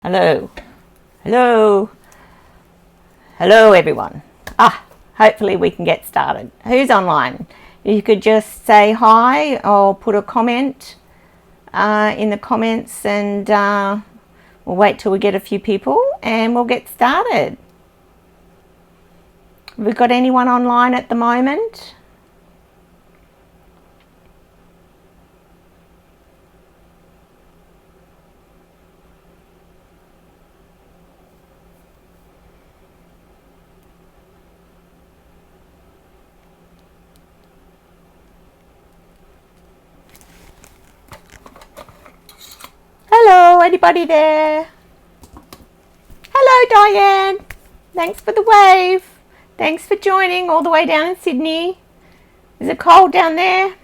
Hello, hello, hello everyone. Hopefully we can get started. Who's online? You could just say hi or put a comment in the comments, and we'll wait till we get a few people and we'll get started. Have we got anyone online at the moment? Hello, anybody there? Hello, Diane. Thanks for the wave. Thanks for joining all the way down in Sydney. Is it cold down there?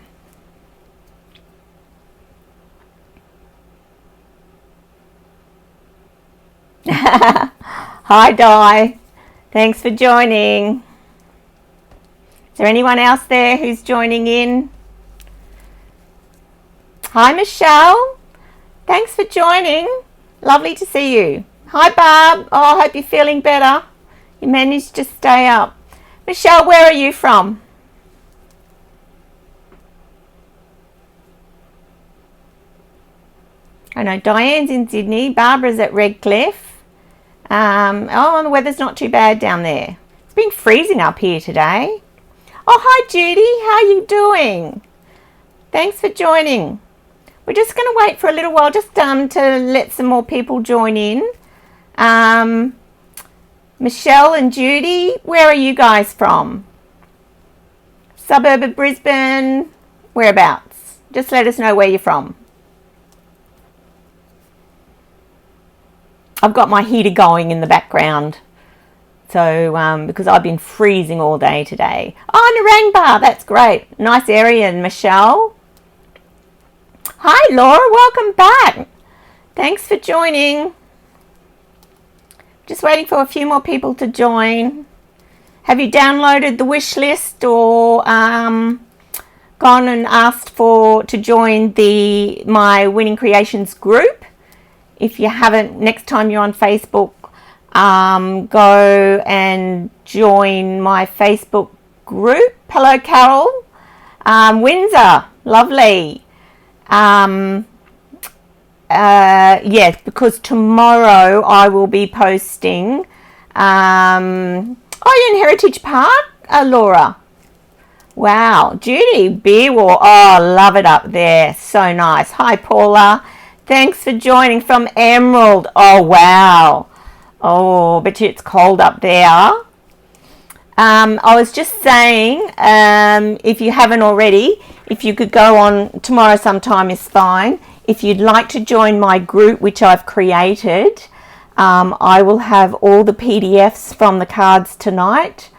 Hi, Di. Thanks for joining. Is there anyone else there who's joining in? Hi, Michelle. Thanks for joining. Lovely to see you. Hi, Barb. Oh, I hope you're feeling better. You managed to stay up. Michelle, where are you from? I know Diane's in Sydney. Barbara's at Redcliffe. The weather's not too bad down there. It's been freezing up here today. Oh, hi, Judy. How are you doing? Thanks for joining. We're just going to wait for a little while just to let some more people join in. Michelle and Judy, where are you guys from? Suburb of Brisbane? Whereabouts? Just let us know where you're from. I've got my heater going in the background. So, because I've been freezing all day today. Oh, Narangba, that's great. Nice area, Michelle. Hi, Laura, welcome back. Thanks for joining. Just waiting for a few more people to join. Have you downloaded the wish list or gone and asked to join my Winning Creations group? If you haven't, next time you're on Facebook, go and join my Facebook group. Hello, Carol. Windsor, lovely. Yes, because tomorrow I will be posting. You're in Heritage Park, Laura. Wow, Judy, Beer War. Oh, love it up there. So nice. Hi, Paula. Thanks for joining from Emerald. Oh, wow. Oh, bet you it's cold up there. I was just saying, if you haven't already, if you could go on tomorrow sometime is fine. If you'd like to join my group, which I've created, I will have all the PDFs from the cards tonight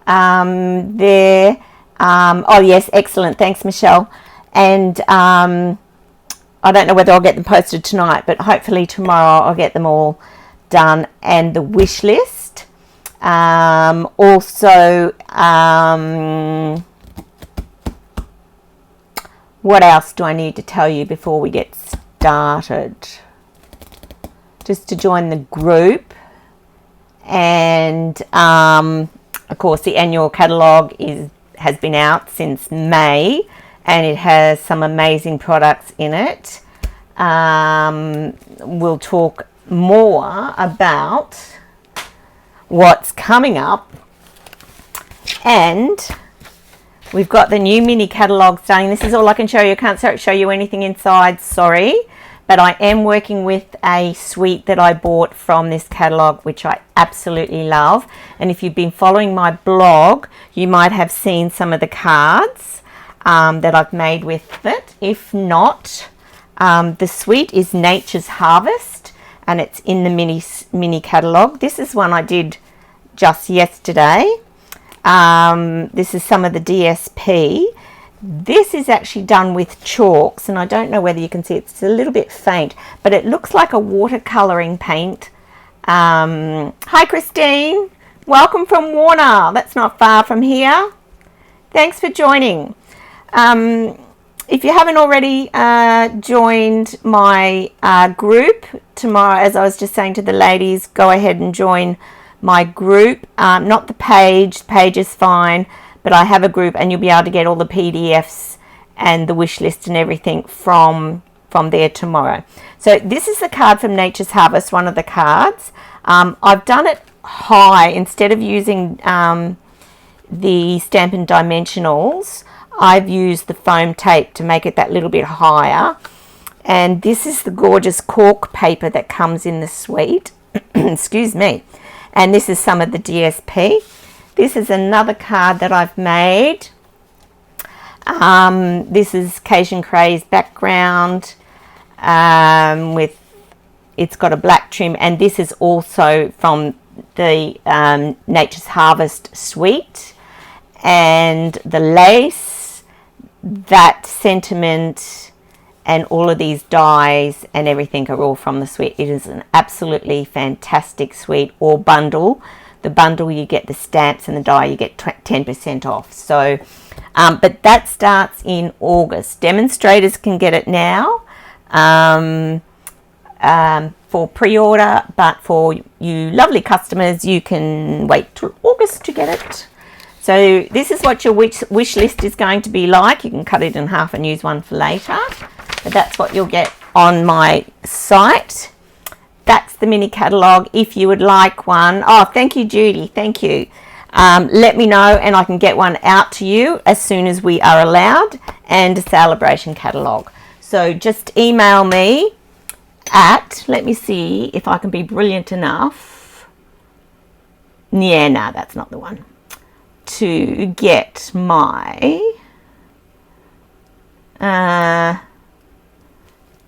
there. Oh, yes, excellent. Thanks, Michelle. And I don't know whether I'll get them posted tonight, but hopefully tomorrow I'll get them all done. And the wish list. What else do I need to tell you before we get started? Just to join the group. And of course the annual catalogue has been out since May, and it has some amazing products in it. We'll talk more about what's coming up, and we've got the new mini catalogue starting. This is all I can show you. I can't show you anything inside, sorry, but I am working with a suite that I bought from this catalogue, which I absolutely love. And if you've been following my blog, you might have seen some of the cards that I've made with it. If not, the suite is Nature's Harvest, and it's in the mini catalogue. This is one I did just yesterday. This is some of the DSP. This is actually done with chalks, and I don't know whether you can see it. It's a little bit faint, but it looks like a watercolouring paint. Hi, Christine. Welcome from Warner. That's not far from here. Thanks for joining. if you haven't already joined my group tomorrow, as I was just saying to the ladies, go ahead and join my group. Not the page. The page is fine, but I have a group, and you'll be able to get all the PDFs and the wish list and everything from there tomorrow. So this is the card from Nature's Harvest, one of the cards. I've done it high instead of using the Stampin Dimensionals. I've used the foam tape to make it that little bit higher. And this is the gorgeous cork paper that comes in the suite. Excuse me. And this is some of the DSP. This is another card that I've made. This is Cajun Craze background with, it's got a black trim, and this is also from the Nature's Harvest suite. And the lace, that sentiment, and all of these dies and everything are all from the suite. It is an absolutely fantastic suite, or bundle. The bundle, you get the stamps, and the die you get 10% off. So but that starts in August. Demonstrators can get it now for pre-order, but for you lovely customers, you can wait till August to get it. So this is what your wish list is going to be like. You can cut it in half and use one for later, but that's what you'll get on my site. That's the mini catalogue. If you would like one, oh, thank you, Judy, thank you. Let me know, and I can get one out to you as soon as we are allowed, and a celebration catalogue. So just email me at, let me see if I can be brilliant enough. Yeah, no, that's not the one. To get my,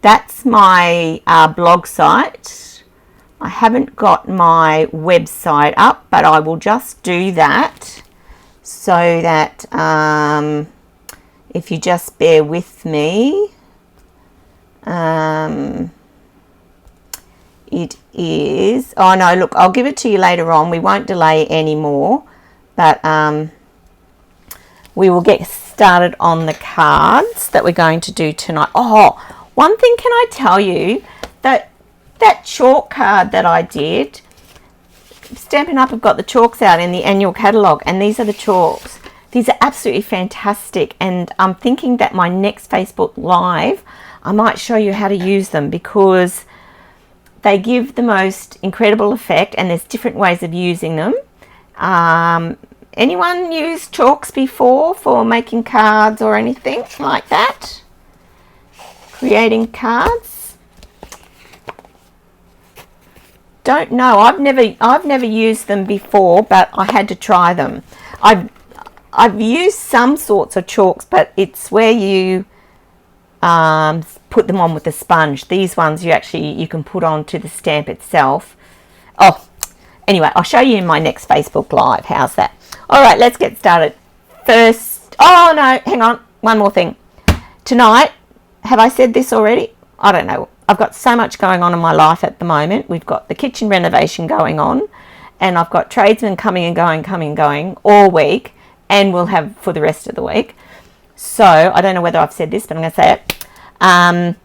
that's my blog site. I haven't got my website up, but I will just do that so that if you just bear with me, it is, oh no, look, I'll give it to you later on. We won't delay anymore, but we will get started on the cards that we're going to do tonight. Oh, one thing can I tell you, that chalk card that I did, Stampin' Up have got the chalks out in the annual catalogue, and these are the chalks. These are absolutely fantastic, and I'm thinking that my next Facebook Live, I might show you how to use them, because they give the most incredible effect, and there's different ways of using them. Anyone used chalks before for making cards or anything like that? Creating cards? Don't know. I've never used them before, but I had to try them. I've used some sorts of chalks, but it's where you put them on with a sponge. These ones you can put onto the stamp itself. Oh, anyway, I'll show you in my next Facebook Live. How's that? All right, let's get started. First, oh no, hang on, one more thing. Tonight, have I said this already? I don't know. I've got so much going on in my life at the moment. We've got the kitchen renovation going on, and I've got tradesmen coming and going all week, and we'll have for the rest of the week. So I don't know whether I've said this, but I'm going to say it.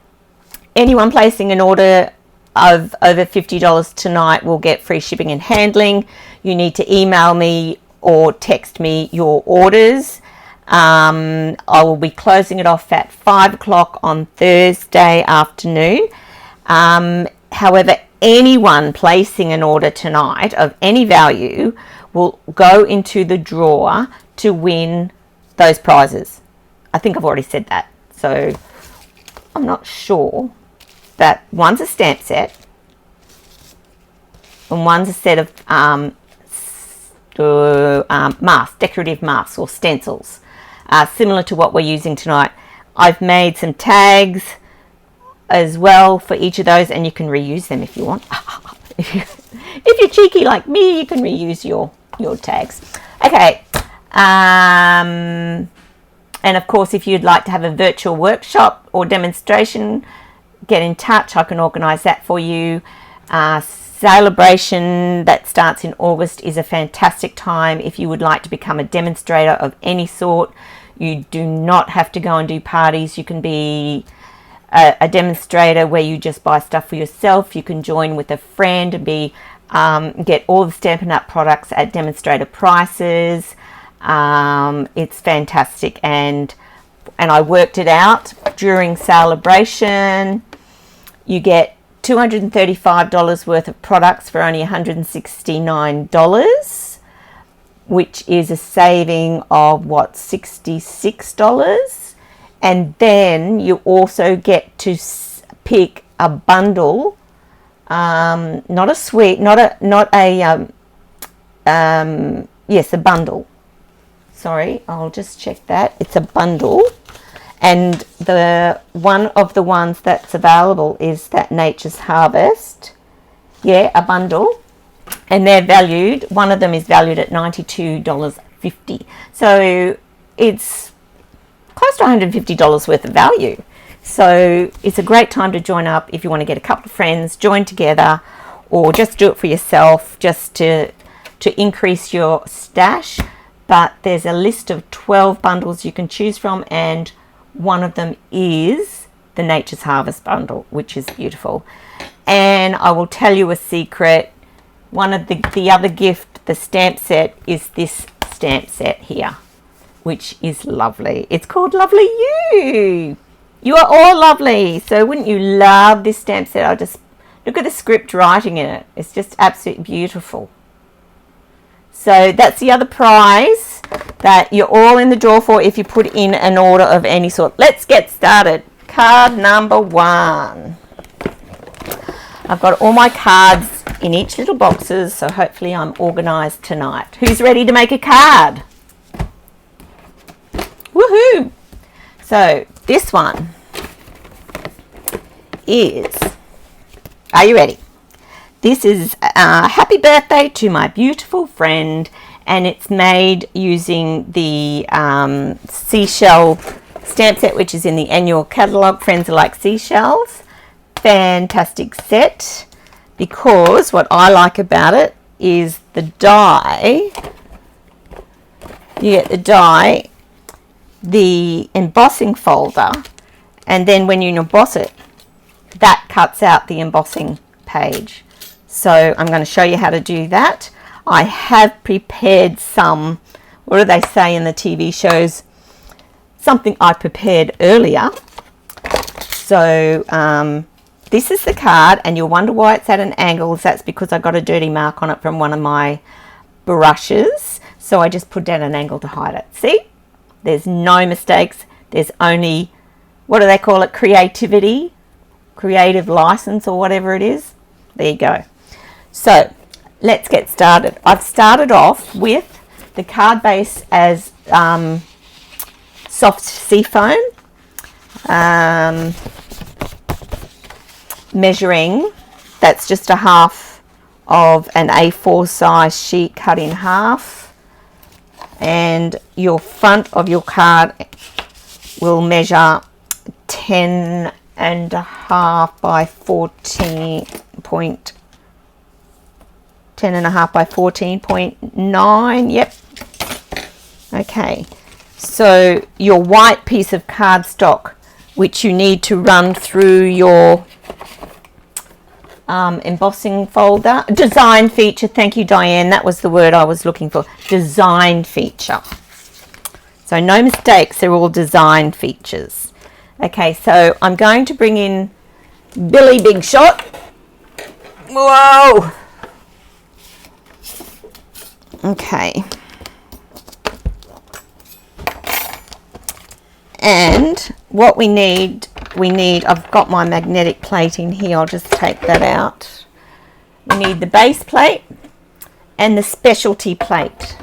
Anyone placing an order of over $50 tonight will get free shipping and handling. You need to email me or text me your orders. I will be closing it off at 5 o'clock on Thursday afternoon. However, anyone placing an order tonight of any value will go into the drawer to win those prizes. I think I've already said that, so I'm not sure. But one's a stamp set, and one's a set of masks, decorative masks or stencils, similar to what we're using tonight. I've made some tags as well for each of those, and you can reuse them if you want. If you're cheeky like me, you can reuse your tags. Okay. And of course, if you'd like to have a virtual workshop or demonstration, get in touch. I can organise that for you. Celebration that starts in August is a fantastic time if you would like to become a demonstrator of any sort. You do not have to go and do parties. You can be a demonstrator where you just buy stuff for yourself. You can join with a friend and be get all the Stampin' Up products at demonstrator prices. It's fantastic, and I worked it out during celebration. You get $235 worth of products for only $169, which is a saving of what, $66. And then you also get to pick a bundle, not a suite, yes, a bundle. Sorry, I'll just check that. It's a bundle. And the one of the ones that's available is that Nature's Harvest. Yeah, a bundle. And they're valued, one of them is valued at $92.50. So it's close to $150 worth of value. So it's a great time to join up if you want to get a couple of friends, join together, or just do it for yourself, just to increase your stash. But there's a list of 12 bundles you can choose from, and one of them is the Nature's Harvest bundle, which is beautiful. And I will tell you a secret. One of the other gift, the stamp set, is this stamp set here, which is lovely. It's called Lovely You. You are all lovely. So wouldn't you love this stamp set? I just look at the script writing in it. It's just absolutely beautiful. So that's the other prize that you're all in the draw for if you put in an order of any sort. Let's get started. Card number 1. I've got all my cards in each little boxes, so hopefully I'm organized tonight. Who's ready to make a card? Woohoo! So this one is, are you ready? This is Happy Birthday to My Beautiful Friend, and it's made using the seashell stamp set, which is in the annual catalogue. Friends are like seashells. Fantastic set, because what I like about it is the die. You get the die, the embossing folder, and then when you emboss it, that cuts out the embossing page. So I'm going to show you how to do that. I have prepared some, what do they say in the TV shows? Something I prepared earlier. So this is the card, and you'll wonder why it's at an angle. That's because I got a dirty mark on it from one of my brushes. So I just put down an angle to hide it. See? There's no mistakes. There's only, what do they call it? Creativity, creative license, or whatever it is. There you go. So let's get started. I've started off with the card base as soft seafoam, measuring, that's just a half of an A4 size sheet cut in half, and your front of your card will measure 10 and a half by 14.9. Yep. Okay, so your white piece of cardstock, which you need to run through your embossing folder, design feature. Thank you, Diane, that was the word I was looking for. Design feature. So no mistakes, they're all design features. Okay, so I'm going to bring in Billy Big Shot. Whoa! Okay. And what we need, I've got my magnetic plate in here, I'll just take that out. We need the base plate and the specialty plate,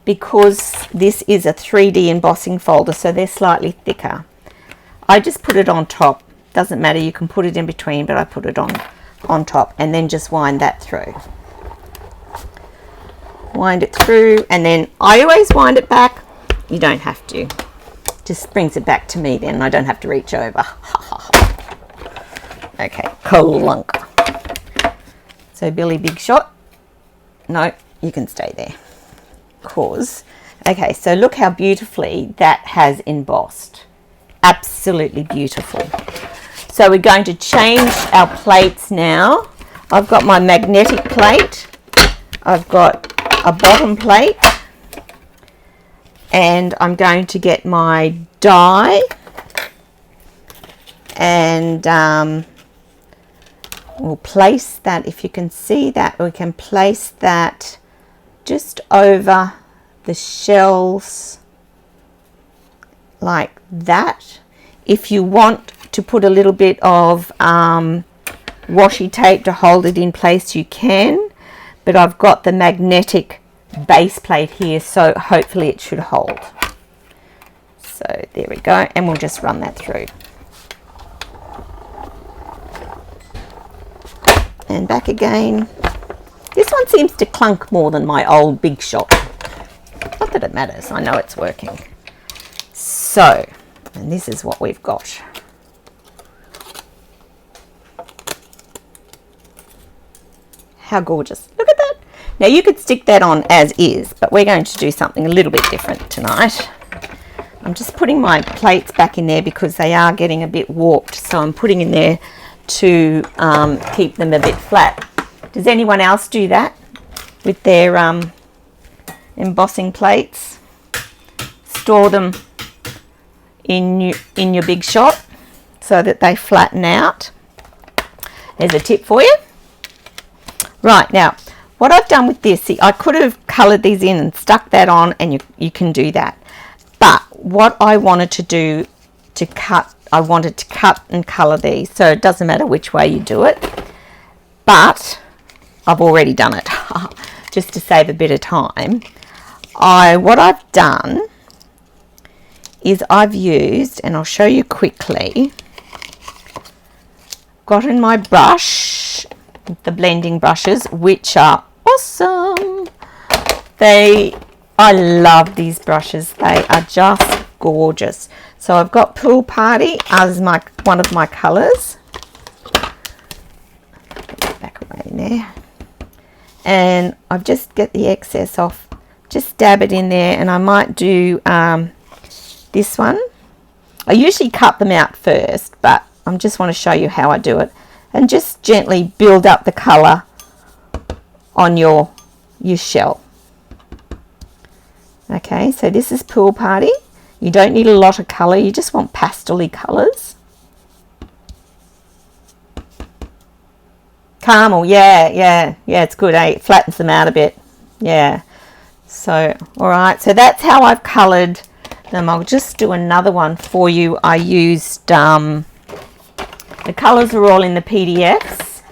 because this is a 3D embossing folder, so they're slightly thicker. I just put it on top. Doesn't matter, you can put it in between, but I put it on top, and then just wind that through. Wind it through, and then I always wind it back. You don't have to. Just brings it back to me then. I don't have to reach over. Okay, clunk. So Billy Big Shot. No, you can stay there. Cause Okay, so look how beautifully that has embossed. Absolutely beautiful. So we're going to change our plates now. I've got my magnetic plate. I've got a bottom plate. And I'm going to get my die. And we'll place that, if you can see that, we can place that just over the shells like that. If you want to put a little bit of washi tape to hold it in place, you can, but I've got the magnetic base plate here, so hopefully it should hold. So there we go, and we'll just run that through. And back again. This one seems to clunk more than my old Big Shot. Not that it matters, I know it's working. So, and this is what we've got. How gorgeous. Look at that. Now you could stick that on as is, but we're going to do something a little bit different tonight. I'm just putting my plates back in there because they are getting a bit warped, so I'm putting in there to keep them a bit flat. Does anyone else do that with their embossing plates? Store them in your Big Shot so that they flatten out. There's a tip for you. Right, now what I've done with this, see, I could have coloured these in and stuck that on, and you can do that. But what I wanted to do to cut, I wanted to cut and colour these, so it doesn't matter which way you do it, but I've already done it just to save a bit of time. What I've done is I've used, and I'll show you quickly, got in my brush, the blending brushes, which are awesome. I love these brushes. They are just gorgeous. So I've got Pool Party as one of my colours. Back away in there. And I've just get the excess off. Just dab it in there, and I might do this one. I usually cut them out first, but I just want to show you how I do it. And just gently build up the colour on your shell. Okay, so this is Pool Party. You don't need a lot of colour, you just want pastel-y colours. Caramel, yeah, it's good, eh? It flattens them out a bit. Yeah. So, alright, so that's how I've coloured them. I'll just do another one for you. I used, the colours are all in the PDFs.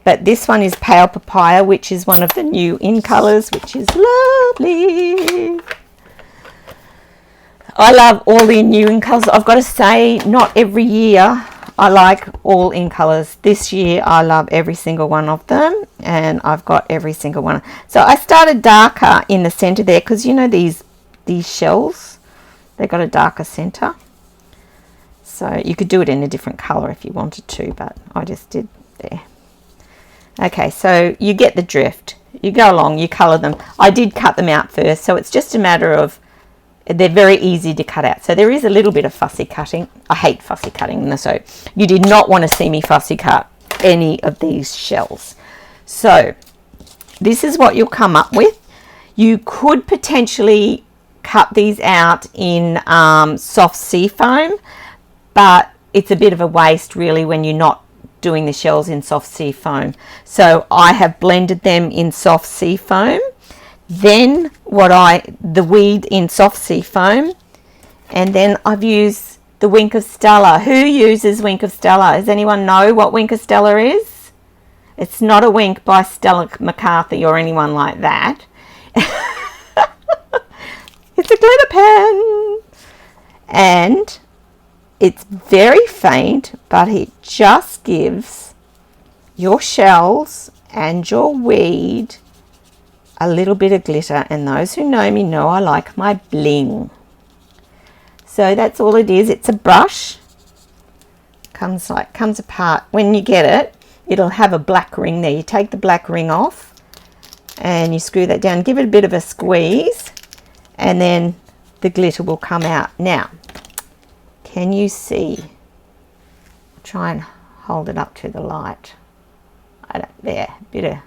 But this one is Pale Papaya, which is one of the new in colours, which is lovely. I love all the new in colours. I've got to say, not every year I like all in colours. This year I love every single one of them, and I've got every single one. So I started darker in the centre there, because you know these shells, they've got a darker centre. So you could do it in a different colour if you wanted to, but I just did there. Okay, so you get the drift. You go along, you colour them. I did cut them out first, so it's just a matter of, they're very easy to cut out. So there is a little bit of fussy cutting. I hate fussy cutting, so you did not want to see me fussy cut any of these shells. So this is what you'll come up with. You could potentially cut these out in soft sea foam, but it's a bit of a waste really when you're not doing the shells in soft sea foam. So I have blended them in soft sea foam, then the weed in soft sea foam, and then I've used the Wink of Stella. Who uses Wink of Stella? Does anyone know what Wink of Stella is? It's not a wink by Stella McCarthy or anyone like that. It's a glitter pen, and it's very faint, but it just gives your shells and your weed a little bit of glitter. And those who know me know I like my bling. So that's all it is. It's a brush. Comes apart. When you get it, it'll have a black ring there. You take the black ring off and you screw that down. Give it a bit of a squeeze. and then the glitter will come out. Now, can you see? Try and hold it up to the light. There, bit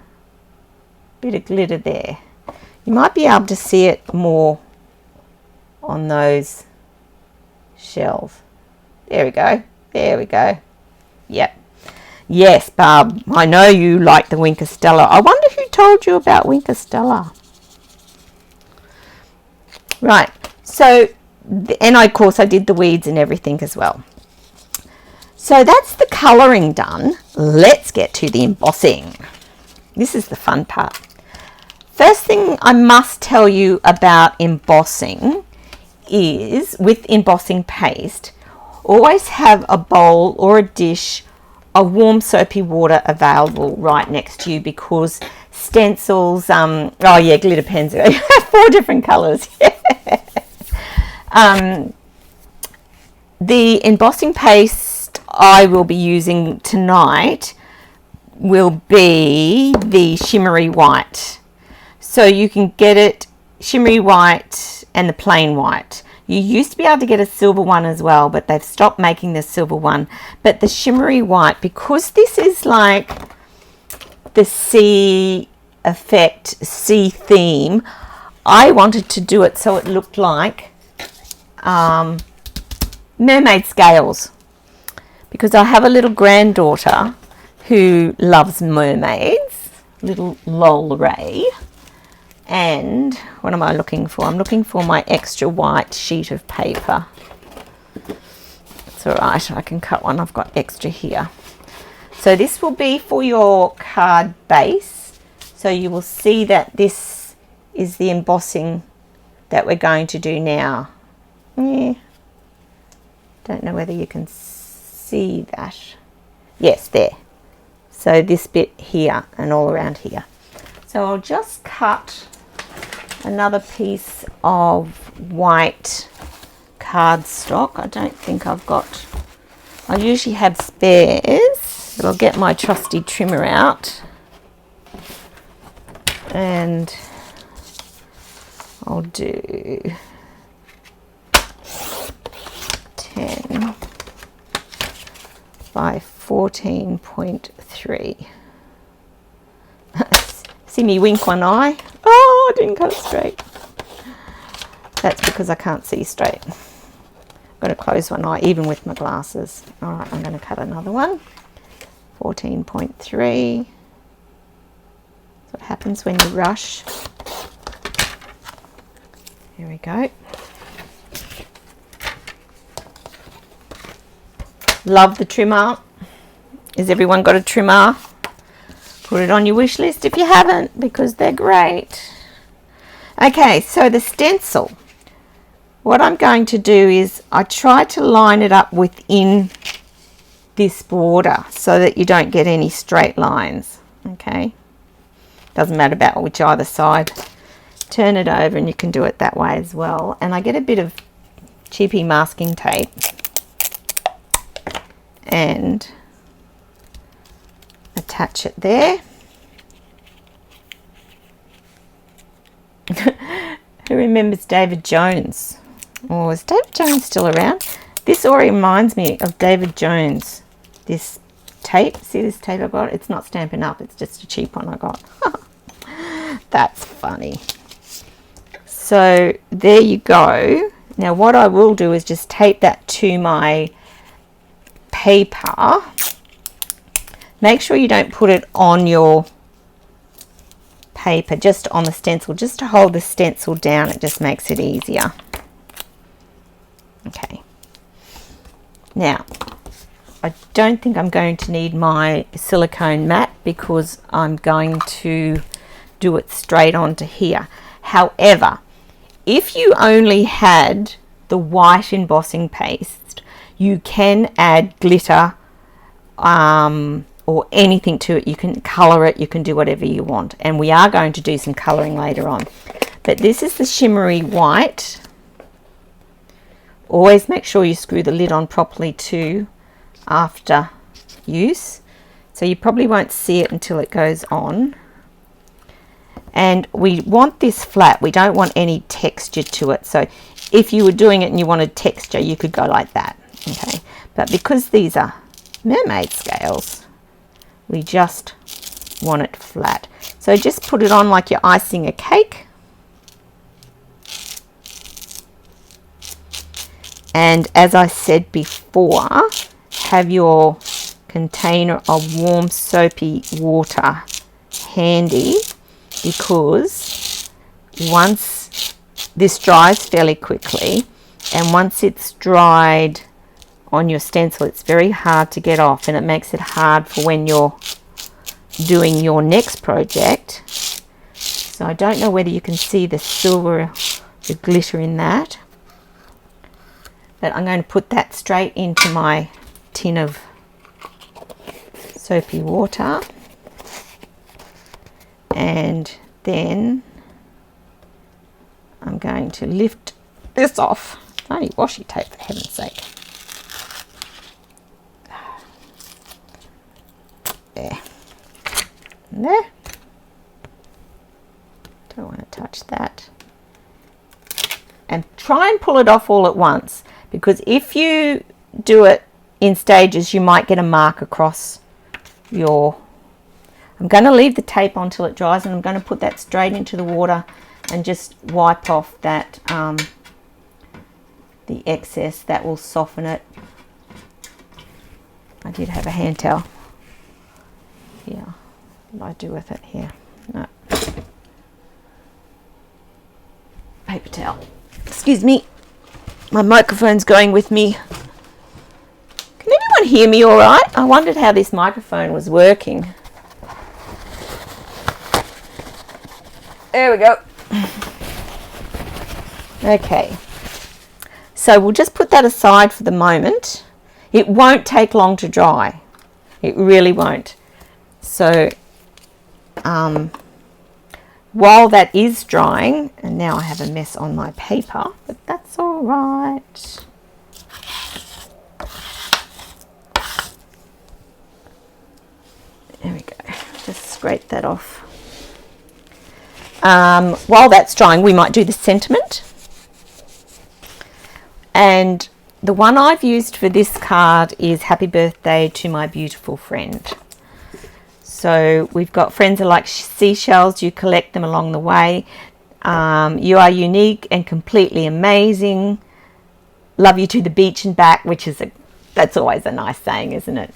of glitter there. You might be able to see it more on those shells. There we go. There we go. Yep. Yes, Barb, I know you like the Winker Stella. I wonder who told you about Winker Stella. Right. So, and of course I did the weeds and everything as well. So that's the colouring done. Let's get to the embossing. This is the fun part. First thing I must tell you about embossing is, with embossing paste, always have a bowl or a dish of warm soapy water available right next to you, because stencils, oh yeah, glitter pens, 4 different colours. The embossing paste I will be using tonight will be the shimmery white. So you can get it shimmery white and the plain white. You used to be able to get a silver one as well, but they've stopped making the silver one. But the shimmery white, because this is like the sea effect, sea theme, I wanted to do it so it looked like mermaid scales, because I have a little granddaughter who loves mermaids, little Lol Ray. And what am I looking for? I'm looking for my extra white sheet of paper. It's all right, I can cut one. I've got extra here. So this will be for your card base. So you will see that this is the embossing that we're going to do now. Yeah. Don't know whether you can see that. Yes, there. So this bit here and all around here. So I'll just cut another piece of white cardstock. I don't think I've got, I usually have spares, but I'll get my trusty trimmer out and I'll do 10 by 14.3. See me wink one eye? Oh, I didn't cut it straight. That's because I can't see straight. I'm going to close one eye even with my glasses. All right, I'm going to cut another one. 14.3. That's what happens when you rush. Here we go. Love the trimmer. Has everyone got a trimmer? Put it on your wish list if you haven't, because they're great. Okay, so the stencil. What I'm going to do is I try to line it up within this border so that you don't get any straight lines. Okay, doesn't matter about which either side. Turn it over and you can do it that way as well. And I get a bit of cheapy masking tape and attach it there. Who remembers David Jones? Oh, is David Jones still around? This already reminds me of David Jones. This tape, see this tape I got? It's not Stampin' Up, it's just a cheap one I got. That's funny. So there you go. Now what I will do is just tape that to my paper. Make sure you don't put it on your paper, just on the stencil, just to hold the stencil down. It just makes it easier. Okay. Now, I don't think I'm going to need my silicone mat because I'm going to do it straight onto here. However, if you only had the white embossing paste, you can add glitter or anything to it. You can color it, you can do whatever you want, and we are going to do some coloring later on. But this is the shimmery white. Always make sure you screw the lid on properly too after use, so you probably won't see it until it goes on. And we want this flat. We don't want any texture to it. So if you were doing it and you wanted texture, you could go like that. Okay. But because these are mermaid scales, we just want it flat. So just put it on like you're icing a cake. And as I said before, have your container of warm soapy water handy, because once this dries fairly quickly, and once it's dried on your stencil, it's very hard to get off, and it makes it hard for when you're doing your next project. So I don't know whether you can see the silver, the glitter in that, but I'm going to put that straight into my tin of soapy water, and then I'm going to lift this off. It's only washi tape, for heaven's sake. There. And there. Don't want to touch that. And try and pull it off all at once, because if you do it in stages, you might get a mark across your... I'm going to leave the tape on till it dries, and I'm going to put that straight into the water and just wipe off that the excess. That will soften it. I did have a hand towel. Yeah, what do I do with it here? No. Paper towel. Excuse me. My microphone's going with me. Can anyone hear me all right? I wondered how this microphone was working. There we go. Okay. So we'll just put that aside for the moment. It won't take long to dry. It really won't. So while that is drying, and now I have a mess on my paper, but that's all right. There we go. Just scrape that off. While that's drying, we might do the sentiment. And the one I've used for this card is Happy Birthday to My Beautiful Friend. So we've got friends are like seashells, you collect them along the way. You are unique and completely amazing. Love you to the beach and back, which is that's always a nice saying, isn't it?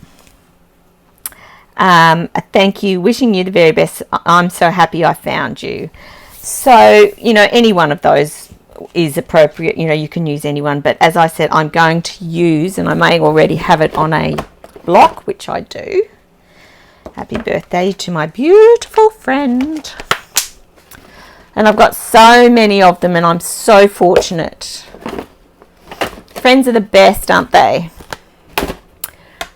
A thank you, wishing you the very best. I'm so happy I found you. So, you know, any one of those is appropriate. You know, you can use anyone, but as I said, I'm going to use, and I may already have it on a block, which I do. Happy birthday to my beautiful friend. And I've got so many of them, and I'm so fortunate. Friends are the best, aren't they?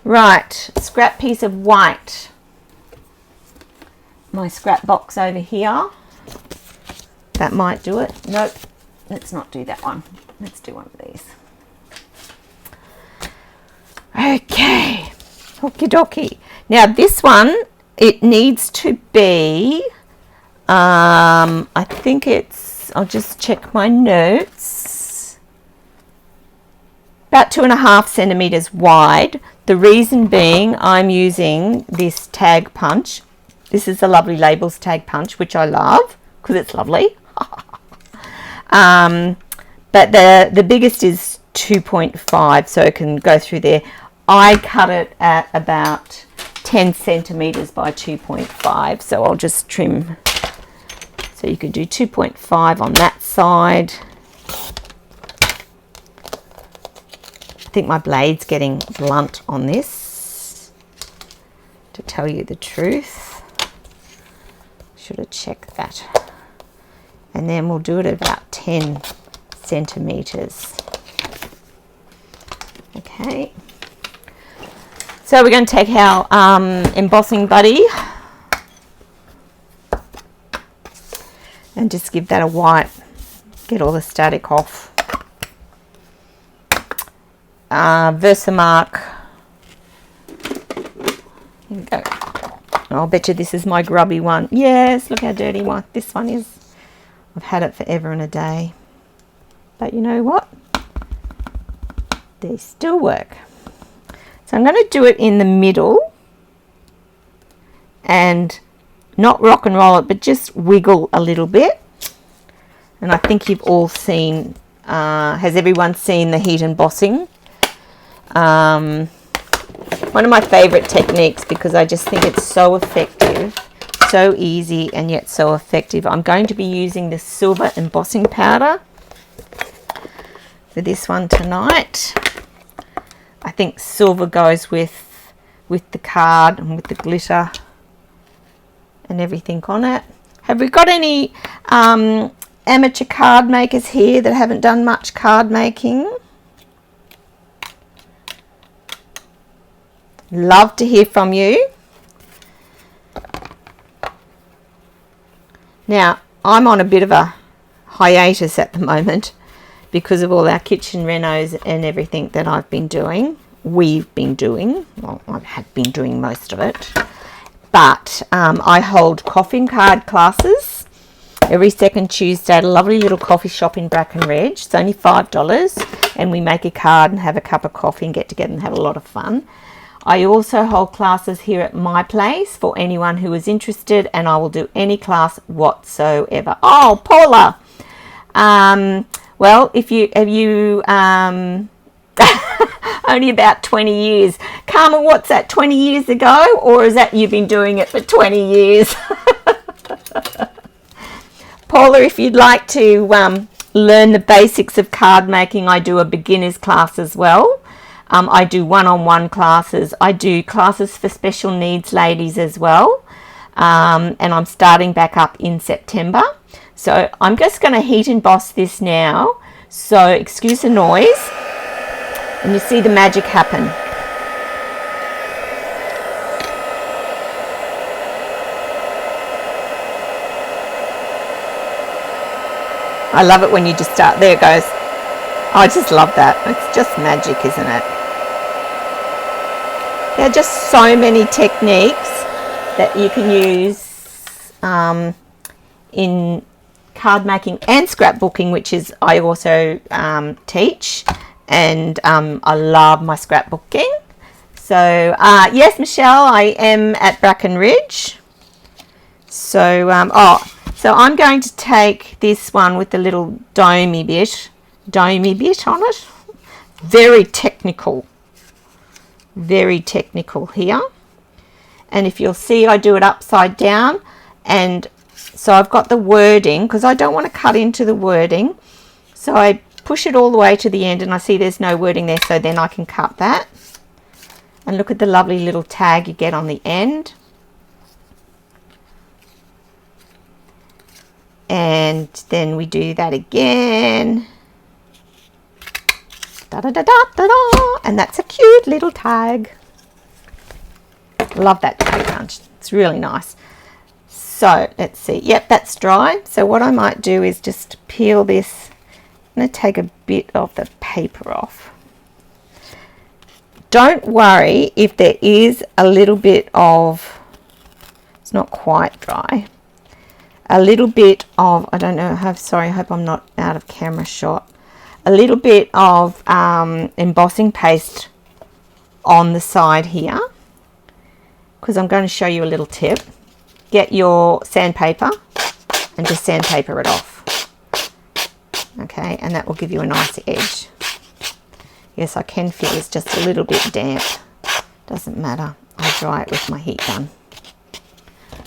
Right, scrap piece of white. My scrap box over here. That might do it. Nope, let's not do that one. Let's do one of these. Okay, okie dokie. Now this one, it needs to be, I think it's, I'll just check my notes, about 2.5 centimeters wide. The reason being, I'm using this tag punch. This is the Lovely Labels tag punch, which I love because it's lovely. But the biggest is 2.5, so it can go through there. I cut it at about 10 centimeters by 2.5, so I'll just trim. So you could do 2.5 on that side. I think my blade's getting blunt on this, to tell you the truth. Should have checked that. And then we'll do it at about 10 centimeters. Okay. So we're going to take our embossing buddy and just give that a wipe, get all the static off. Versamark. Here we go. I'll bet you this is my grubby one. Yes, look how dirty this one is. I've had it forever and a day. But you know what? They still work. So I'm going to do it in the middle and not rock and roll it, but just wiggle a little bit. And I think you've all seen, has everyone seen the heat embossing? One of my favorite techniques, because I just think it's so effective, so easy and yet so effective. I'm going to be using the silver embossing powder for this one tonight. I think silver goes with the card and with the glitter and everything on it. Have we got any amateur card makers here that haven't done much card making? Love to hear from you. Now, I'm on a bit of a hiatus at the moment because of all our kitchen renos and everything that I've been doing. We've been doing. Well, I have been doing most of it. But I hold coffee card classes every second Tuesday at a lovely little coffee shop in Brackenridge. It's only $5 and we make a card and have a cup of coffee and get together and have a lot of fun. I also hold classes here at my place for anyone who is interested, and I will do any class whatsoever. Oh, Paula! Well, if you only about 20 years. Carmen, what's that, 20 years ago? Or is that you've been doing it for 20 years? Paula, if you'd like to learn the basics of card making, I do a beginner's class as well. I do one-on-one classes. I do classes for special needs ladies as well. And I'm starting back up in September. So I'm just going to heat emboss this now. So excuse the noise. And you see the magic happen. I love it when you just start. There it goes. I just love that. It's just magic, isn't it? There are just so many techniques that you can use in card making and scrapbooking, which is I also teach, and I love my scrapbooking. So yes, Michelle, I am at Brackenridge. So so I'm going to take this one with the little domey bit on it. Very technical here. And if you'll see, I do it upside down, and so I've got the wording because I don't want to cut into the wording, so I push it all the way to the end, and I see there's no wording there, so then I can cut that. And look at the lovely little tag you get on the end. And then we do that again. Da, da, da, da, da, da. And that's a cute little tag. Love that tag punch. It's really nice. So let's see. Yep, that's dry. So what I might do is just peel this. I'm going to take a bit of the paper off. Don't worry if there is a little bit of, it's not quite dry, a little bit of, I don't know, sorry, I hope I'm not out of camera shot, a little bit of embossing paste on the side here, because I'm going to show you a little tip. Get your sandpaper and just sandpaper it off. Okay, and that will give you a nice edge. Yes, I can feel it's just a little bit damp. Doesn't matter. I dry it with my heat gun.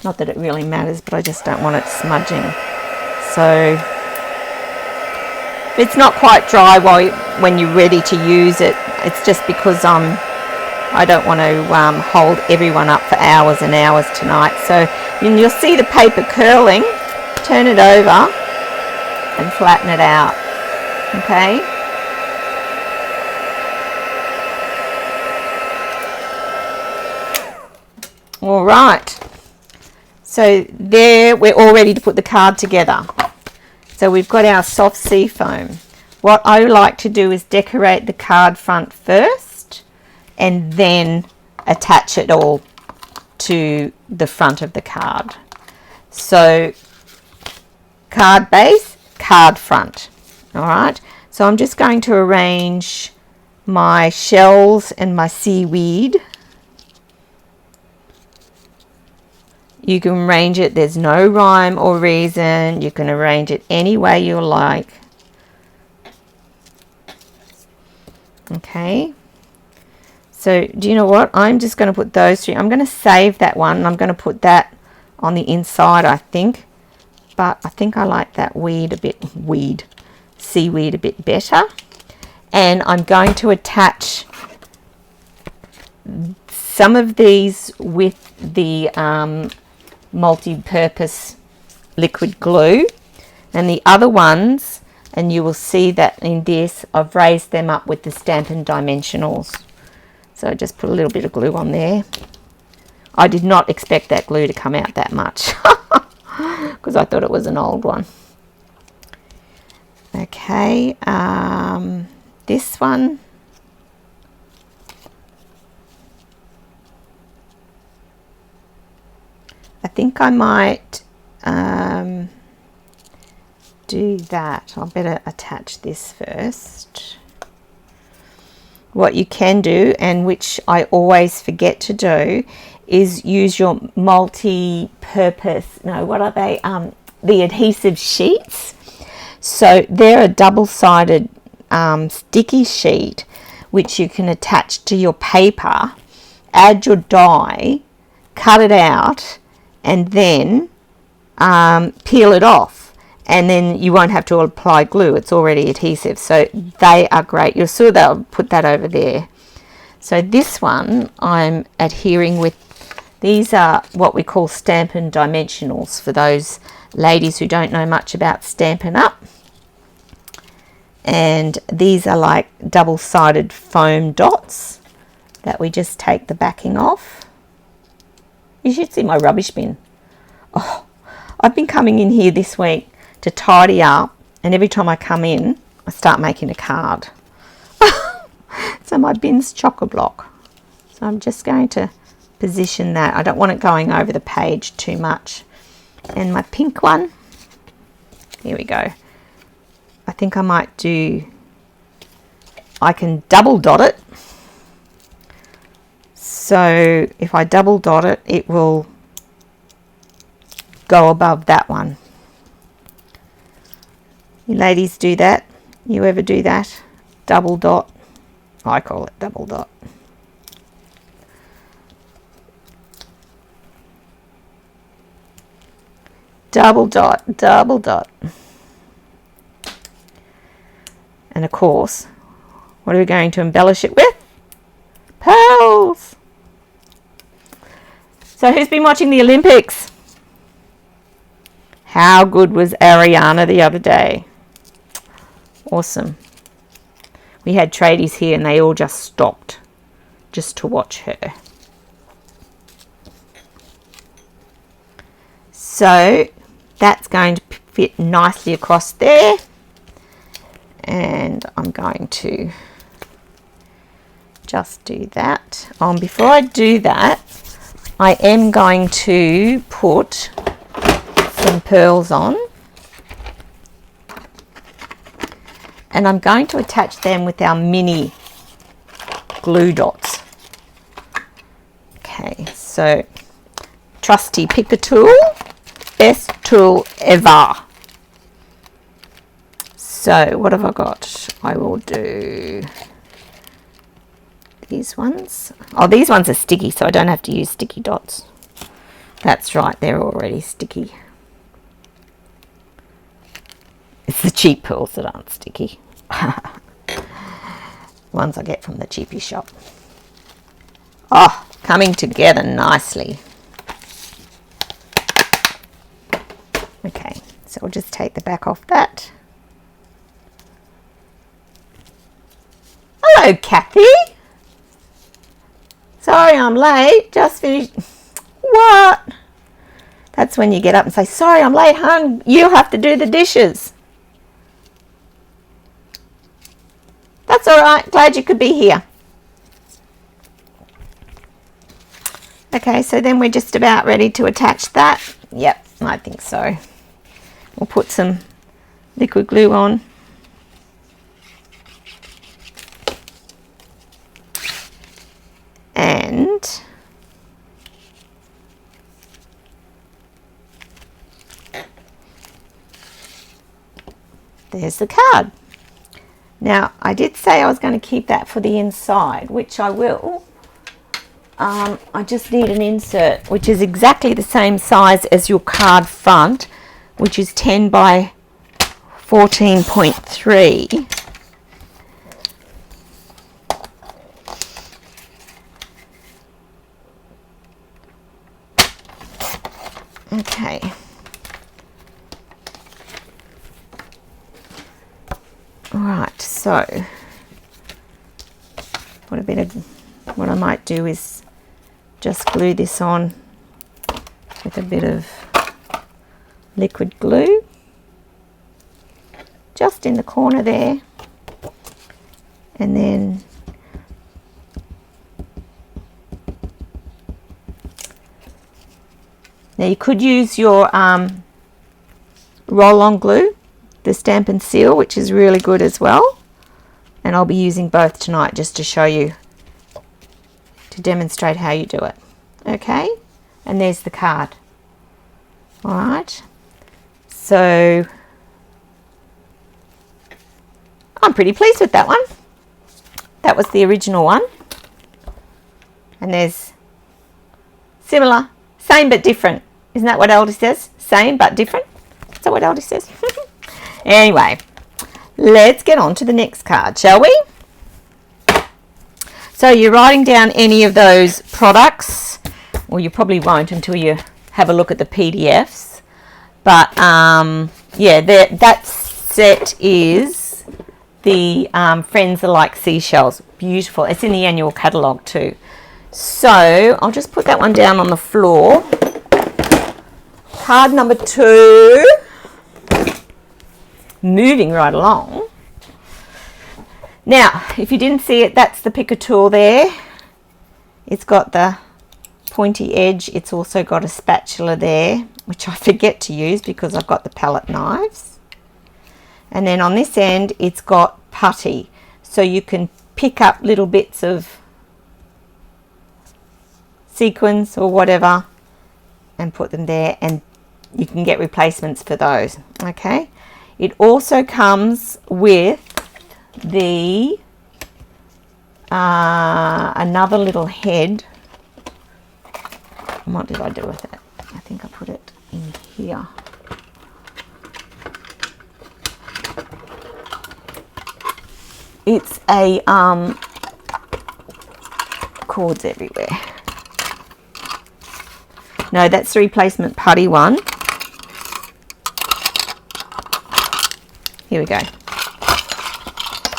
Not that it really matters, but I just don't want it smudging. So it's not quite dry when you're ready to use it. It's just because I don't want to hold everyone up for hours and hours tonight. So you'll see the paper curling. Turn it over and flatten it out. Okay. All right. So there, we're all ready to put the card together. So we've got our soft sea foam. What I like to do is decorate the card front first and then attach it all to the front of the card. So card base, card front. All right, so I'm just going to arrange my shells and my seaweed. You can arrange it, there's no rhyme or reason. You can arrange it any way you like. Okay, so do you know what? I'm just going to put those three. I'm going to save that one, and I'm going to put that on the inside, I think. But I think I like that seaweed a bit better. And I'm going to attach some of these with the multi-purpose liquid glue, and the other ones, and you will see that in this I've raised them up with the Stampin Dimensionals. So just put a little bit of glue on there. I did not expect that glue to come out that much because I thought it was an old one. Okay, this one, I think I might do that. I'll better attach this first. What you can do, and which I always forget to do, is use your multi-purpose, no, what are they? The adhesive sheets. So they're a double-sided sticky sheet which you can attach to your paper, add your die, cut it out, and then peel it off, and then you won't have to apply glue. It's already adhesive, so they are great. You'll see they'll put that over there. So this one I'm adhering with. These are what we call Stampin Dimensionals for those ladies who don't know much about Stampin Up. And these are like double-sided foam dots that we just take the backing off. You should see my rubbish bin. Oh, I've been coming in here this week to tidy up, and every time I come in I start making a card. So my bin's chock-a-block. So I'm just going to position that. I don't want it going over the page too much. And my pink one, here we go. I think I might do, I can double dot it. So if I double dot it, it will go above that one. You ladies do that? You ever do that? Double dot? I call it double dot. Double dot, double dot. And of course, what are we going to embellish it with? Pearls! So who's been watching the Olympics? How good was Ariana the other day? Awesome. We had tradies here and they all just stopped just to watch her. So that's going to fit nicely across there. And I'm going to just do that. Before I do that, I am going to put some pearls on. And I'm going to attach them with our mini glue dots. Okay, so trusty picker tool, best tool ever. So what have I got? I will do these ones. Oh, these ones are sticky, so I don't have to use sticky dots. That's right, they're already sticky. It's the cheap pearls that aren't sticky. Ones I get from the cheapy shop. Oh, coming together nicely. Okay, so we'll just take the back off that. Hello, Kathy. Sorry I'm late. Just finished. What? That's when you get up and say, sorry I'm late, hon. You have to do the dishes. That's all right. Glad you could be here. Okay, so then we're just about ready to attach that. Yep, I think so. We'll put some liquid glue on. And there's the card. Now, I did say I was going to keep that for the inside, which I will. I just need an insert, which is exactly the same size as your card front, which is 10 by 14.3. Okay. Alright, so what I might do is just glue this on with a bit of liquid glue just in the corner there, and then now you could use your roll-on glue, the Stampin' Seal, which is really good as well, and I'll be using both tonight just to show you, to demonstrate how you do it. Okay, and there's the card. All right, so I'm pretty pleased with that one. That was the original one, and there's similar, same but different. Isn't that what Eldie says? Same but different. Is that what Eldie says? Anyway, let's get on to the next card, shall we? So you're writing down any of those products. Well, you probably won't until you have a look at the PDFs. But yeah, that set is the Friends Are Like Seashells. Beautiful. It's in the annual catalogue too. So I'll just put that one down on the floor. Card number 2. Moving right along. Now, if you didn't see it, that's the picker tool there. It's got the pointy edge. It's also got a spatula there, which I forget to use because I've got the palette knives. And then on this end, it's got putty. So you can pick up little bits of sequins or whatever and put them there, and you can get replacements for those. Okay. It also comes with the another little head. What did I do with it? I think I put it in here. It's a cords everywhere. No, that's the replacement putty one. Here we go.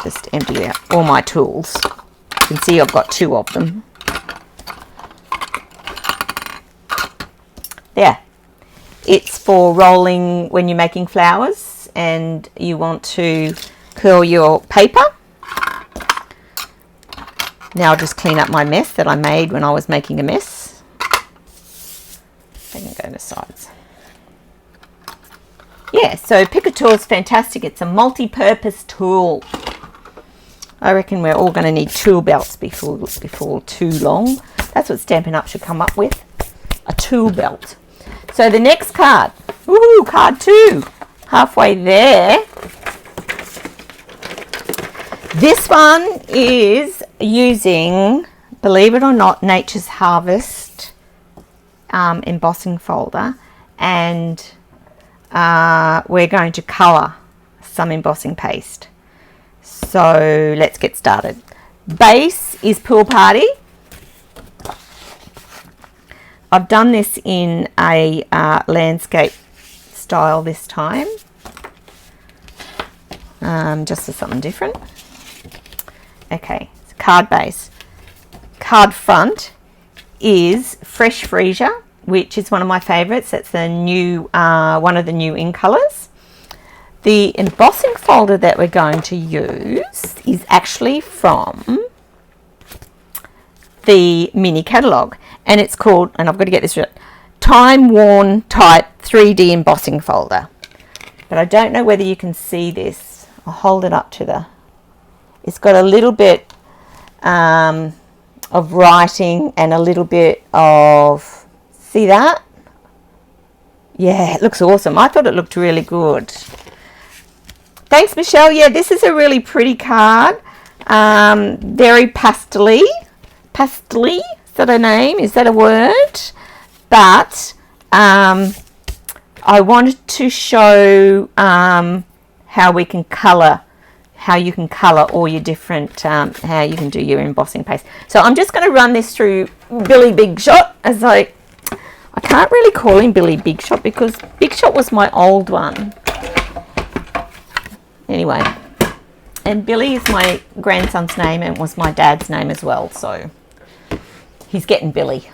Just empty out all my tools. You can see I've got 2 of them. There. It's for rolling when you're making flowers and you want to curl your paper. Now I'll just clean up my mess that I made when I was making a mess. They can go to the sides. Yeah, so picker tool is fantastic. It's a multi-purpose tool. I reckon we're all going to need tool belts before too long. That's what Stampin' Up should come up with, a tool belt. So the next card, woohoo, card 2, halfway there. This one is using, believe it or not, Nature's Harvest embossing folder, and we're going to colour some embossing paste. So let's get started. Base is Pool Party. I've done this in a landscape style this time, just for something different. Okay, so card base. Card front is Fresh Freesia, which is one of my favourites. That's the new one of the new in colours. The embossing folder that we're going to use is actually from the mini catalogue, and it's called, and I've got to get this right, Time Worn Type 3D Embossing Folder. But I don't know whether you can see this. I'll hold it up to the, it's got a little bit of writing and a little bit of, see that? Yeah, it looks awesome. I thought it looked really good. Thanks, Michelle. Yeah, this is a really pretty card. Very pastel-y. Pastel-y, is that a name? Is that a word? But I wanted to show how we can colour, how you can colour all your different, how you can do your embossing paste. So I'm just going to run this through Billy Big Shot, as I can't really call him Billy Big Shot because Big Shot was my old one. Anyway, and Billy is my grandson's name and was my dad's name as well, so he's getting Billy.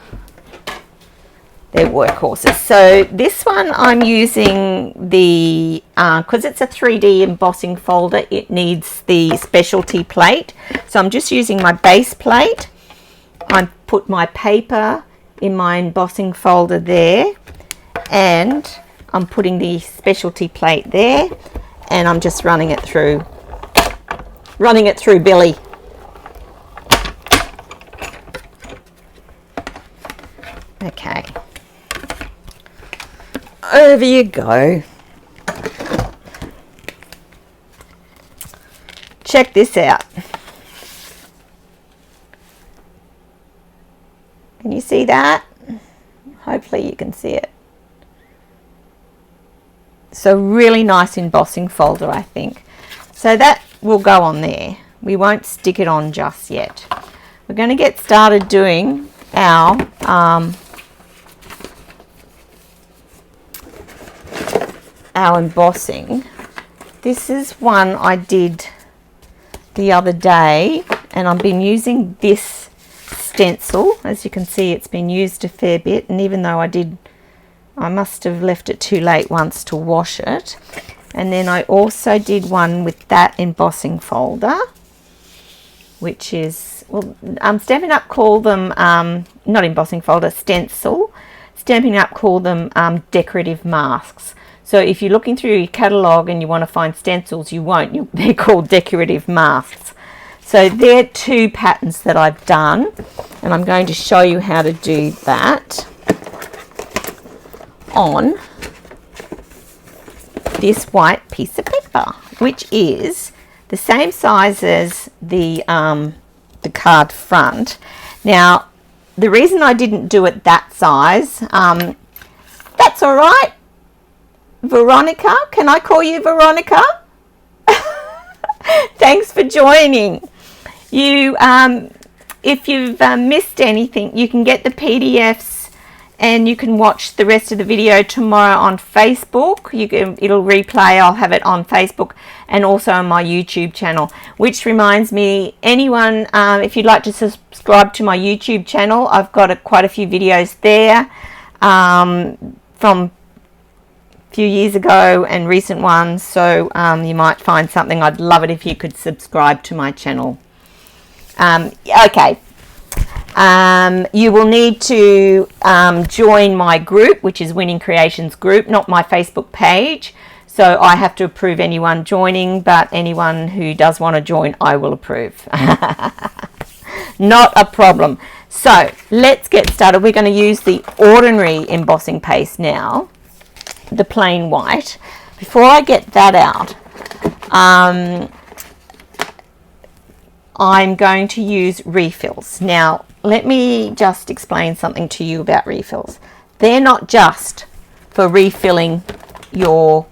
They're workhorses. So this one I'm using the, because it's a 3D embossing folder, it needs the specialty plate. So I'm just using my base plate. I put my paper in my embossing folder there, and I'm putting the specialty plate there, and I'm just running it through Billy. Okay. Over you go. Check this out. Can you see that? Hopefully you can see it. So really nice embossing folder, I think. So that will go on there. We won't stick it on just yet. We're going to get started doing our embossing. This is one I did the other day, and I've been using this stencil. As you can see, it's been used a fair bit, and even though I must have left it too late once to wash it. And then I also did one with that embossing folder, which is, well, Stampin' Up call them, not embossing folder, stencil. Stampin' Up call them decorative masks. So if you're looking through your catalogue and you want to find stencils, you won't. They're called decorative masks. So they're two patterns that I've done, and I'm going to show you how to do that on this white piece of paper, which is the same size as the card front. Now, the reason I didn't do it that size, that's all right. Veronica, can I call you Veronica? Thanks for joining. You, if you've missed anything, you can get the PDFs and you can watch the rest of the video tomorrow on Facebook. It'll replay. I'll have it on Facebook and also on my YouTube channel. Which reminds me, anyone, if you'd like to subscribe to my YouTube channel, I've got quite a few videos there from a few years ago and recent ones. So you might find something. I'd love it if you could subscribe to my channel. Okay. You will need to join my group, which is Winning Creations group, not my Facebook page. So I have to approve anyone joining, but anyone who does want to join, I will approve. Not a problem. So let's get started. We're going to use the ordinary embossing paste now, the plain white. Before I get that out, I'm going to use refills. Now, let me just explain something to you about refills. They're not just for refilling your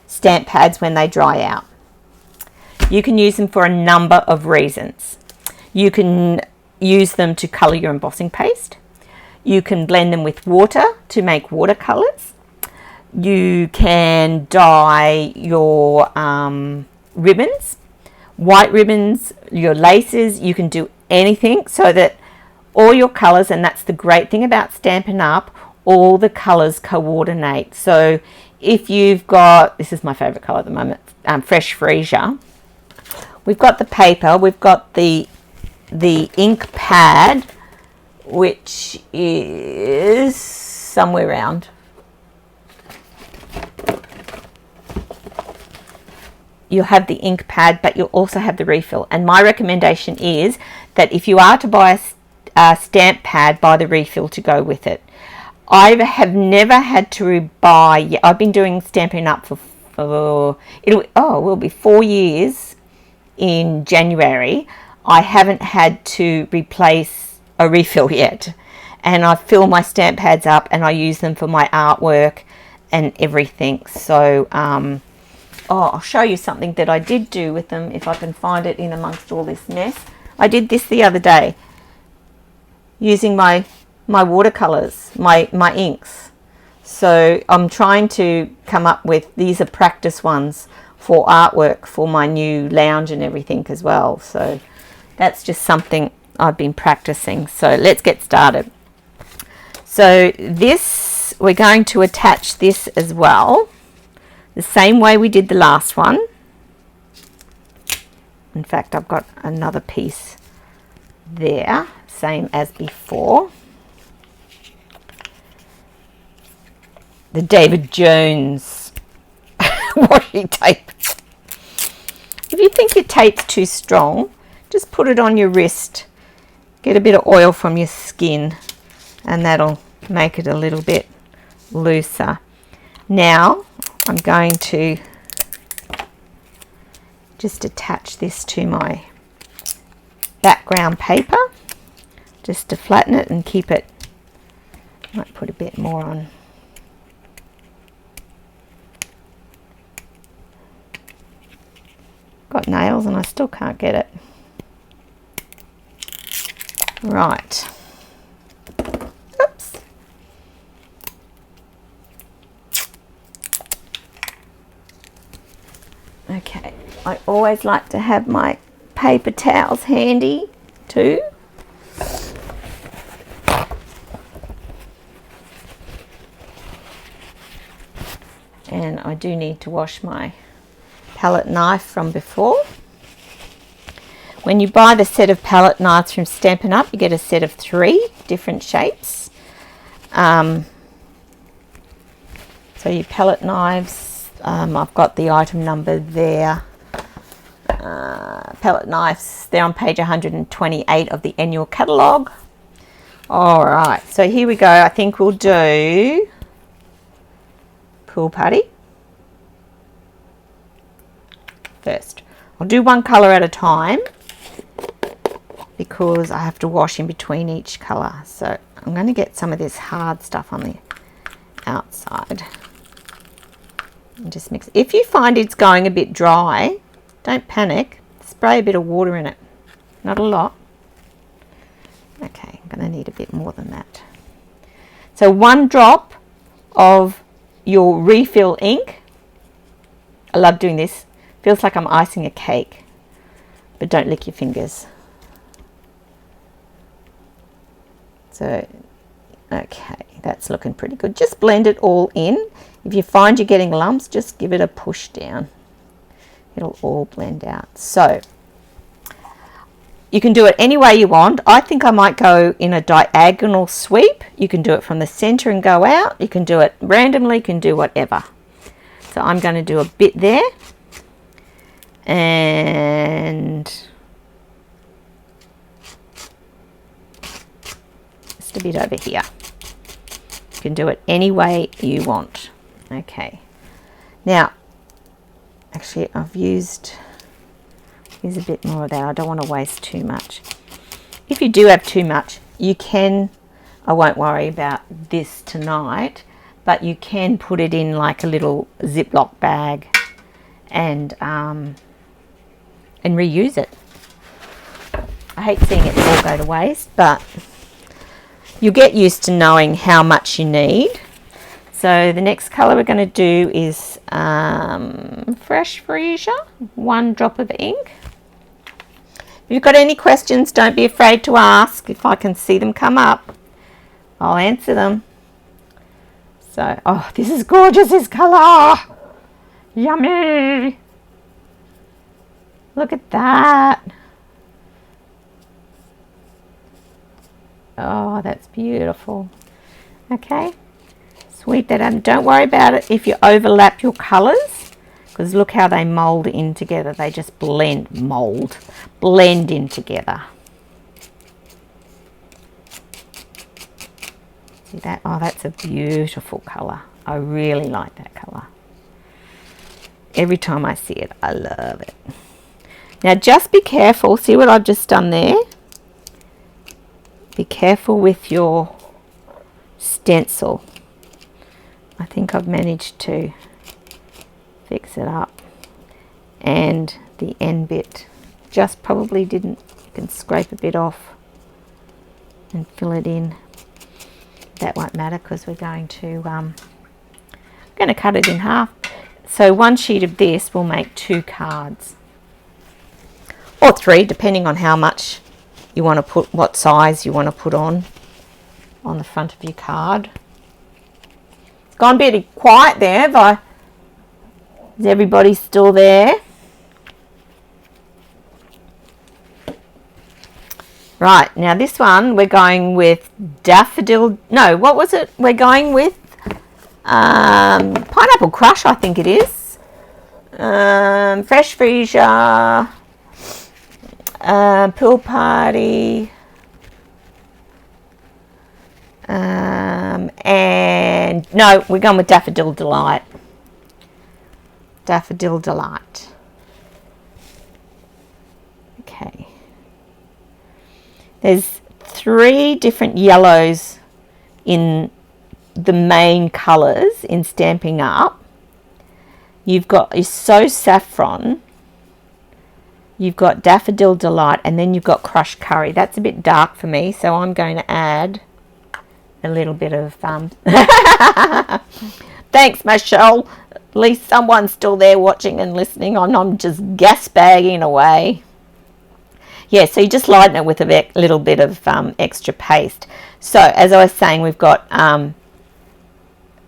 stamp pads when they dry out. You can use them for a number of reasons. You can use them to colour your embossing paste. You can blend them with water to make watercolours. You can dye your ribbons, white ribbons, your laces. You can do anything so that all your colours, and that's the great thing about Stampin' Up, all the colours coordinate. So if you've got, this is my favourite colour at the moment, Fresh Freesia. We've got the paper, we've got the ink pad which is somewhere around. You'll have the ink pad, but you'll also have the refill. And my recommendation is that if you are to buy a stamp pad, buy the refill to go with it. I have never had to buy. I've been doing Stampin' Up for it will be 4 years in January. I haven't had to replace a refill yet, and I fill my stamp pads up and I use them for my artwork and everything. So I'll show you something that I did do with them if I can find it in amongst all this mess. I did this the other day using my watercolors, my inks. So I'm trying to come up with, these are practice ones for artwork for my new lounge and everything as well. So that's just something I've been practicing. So let's get started. So this, we're going to attach this as well, the same way we did the last one. In fact, I've got another piece there, same as before. The David Jones washi tape. If you think your tape's too strong, just put it on your wrist. Get a bit of oil from your skin and that'll make it a little bit looser. Now I'm going to just attach this to my background paper just to flatten it and keep it. Might put a bit more on. Got nails and I still can't get it. Right. Oops. Okay. I always like to have my paper towels handy too. And I do need to wash my palette knife from before. When you buy the set of palette knives from Stampin' Up, you get a set of 3 different shapes. So your palette knives, I've got the item number there. Palette knives, they're on page 128 of the annual catalogue. All right, so here we go. I think we'll do Pool Party first. I'll do one colour at a time because I have to wash in between each colour. So I'm going to get some of this hard stuff on the outside and just mix. If you find it's going a bit dry, don't panic. Spray a bit of water in it. Not a lot. Okay, I'm going to need a bit more than that. So 1 drop of your refill ink. I love doing this. Feels like I'm icing a cake, but don't lick your fingers. So, okay, that's looking pretty good. Just blend it all in. If you find you're getting lumps, just give it a push down. It'll all blend out. So, you can do it any way you want. I think I might go in a diagonal sweep. You can do it from the center and go out. You can do it randomly, you can do whatever. So I'm going to do a bit there. And just a bit over here. You can do it any way you want. Okay. Now, actually I've used, here's a bit more of that. I don't want to waste too much. If you do have too much, you can, I won't worry about this tonight, but you can put it in like a little Ziploc bag and reuse it. I hate seeing it all go to waste, but you'll get used to knowing how much you need. So the next colour we're going to do is Fresh Freesia, 1 drop of ink. If you've got any questions, don't be afraid to ask. If I can see them come up, I'll answer them. So, oh, this is gorgeous, this colour. Yummy. Look at that. Oh, that's beautiful. Okay, sweep that up. Don't worry about it if you overlap your colours, because look how they mould in together. They just blend in together. See that? Oh, that's a beautiful colour. I really like that colour. Every time I see it, I love it. Now just be careful. See what I've just done there? Be careful with your stencil. I think I've managed to fix it up. And the end bit just probably didn't. You can scrape a bit off and fill it in. That won't matter because we're going to cut it in half. So one sheet of this will make 2 cards. Or 3, depending on how much you want to put, what size you want to put on the front of your card. It's gone a bit quiet there, but is everybody still there? Right, now this one we're going with Daffodil, no, what was it? We're going with Pineapple Crush, I think it is. Fresh Freesia, Pool Party, and no, we're going with Daffodil Delight. Daffodil Delight. Okay. There's 3 different yellows in the main colours in Stampin' Up. You've got your So Saffron, you've got Daffodil Delight, and then you've got Crushed Curry. That's a bit dark for me, so I'm going to add a little bit of thanks, Michelle. At least someone's still there watching and listening. I'm just gas bagging away. Yeah, so you just lighten it with a little bit of extra paste. So as I was saying, we've got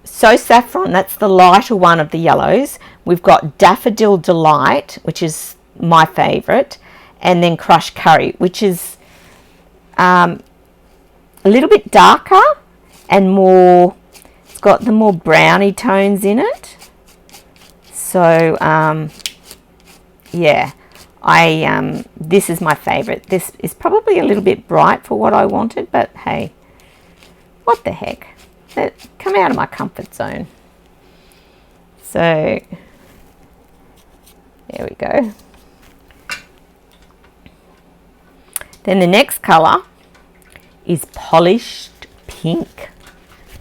So Saffron, that's the lighter one of the yellows. We've got Daffodil Delight, which is my favourite, and then Crushed Curry, which is a little bit darker and more, it's got the more browny tones in it. So yeah, this is my favourite. This is probably a little bit bright for what I wanted, but hey, what the heck? Come out of my comfort zone. So there we go. Then the next colour is Polished Pink.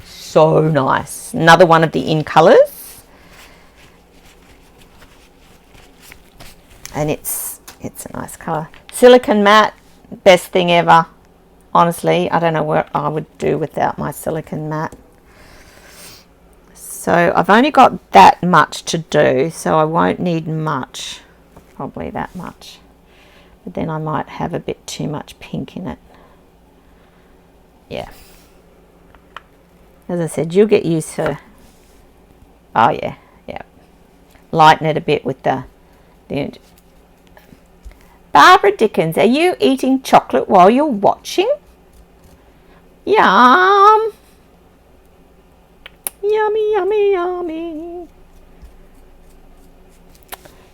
So nice. Another one of the in colours. And it's a nice colour. Silicone matte, best thing ever. Honestly, I don't know what I would do without my silicone matte. So I've only got that much to do, so I won't need much. Probably that much. But then I might have a bit too much pink in it. Yeah. As I said, you'll get used to, oh yeah, yeah. Lighten it a bit with the Barbara Dickens, are you eating chocolate while you're watching? Yum. Yummy, yummy, yummy.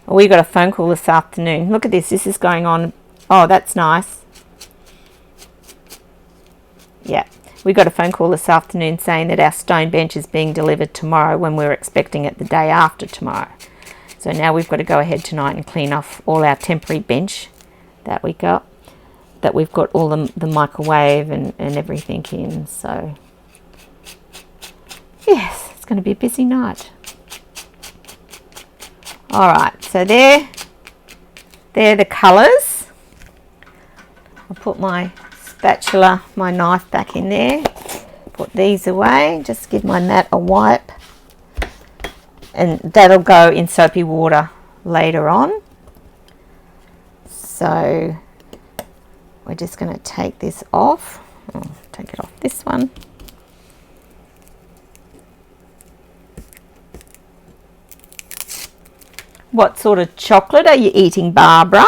Oh, we got a phone call this afternoon. Look at this. This is going on. Oh, that's nice. Yeah. We got a phone call this afternoon saying that our stone bench is being delivered tomorrow when we're expecting it the day after tomorrow. So now we've got to go ahead tonight and clean off all our temporary bench that we got. That we've got all the microwave and everything in. So, yes, it's going to be a busy night. Alright, so they're the colours. I'll put my spatula, my knife back in there. Put these away. Just give my mat a wipe. And that'll go in soapy water later on. So we're just going to take this off. I'll take it off this one. What sort of chocolate are you eating, Barbara?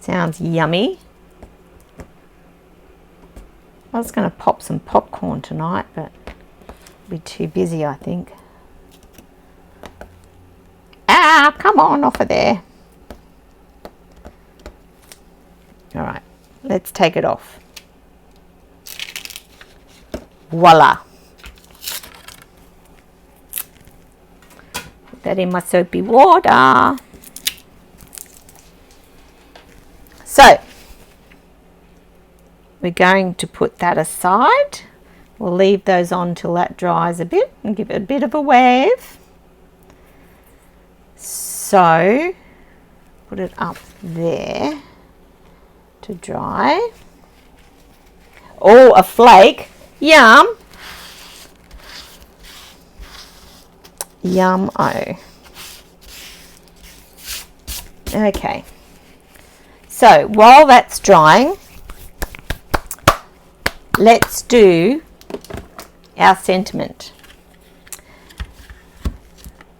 Sounds sounds yummy. I was going to pop some popcorn tonight, but I'll be too busy, I think. Ah, come on, off of there. All right, let's take it off. Voila. Put that in my soapy water. So, we're going to put that aside. We'll leave those on till that dries a bit and give it a bit of a wave. So, put it up there to dry. Oh, a flake. Yum. Yum-o. Okay. So, while that's drying, let's do our sentiment.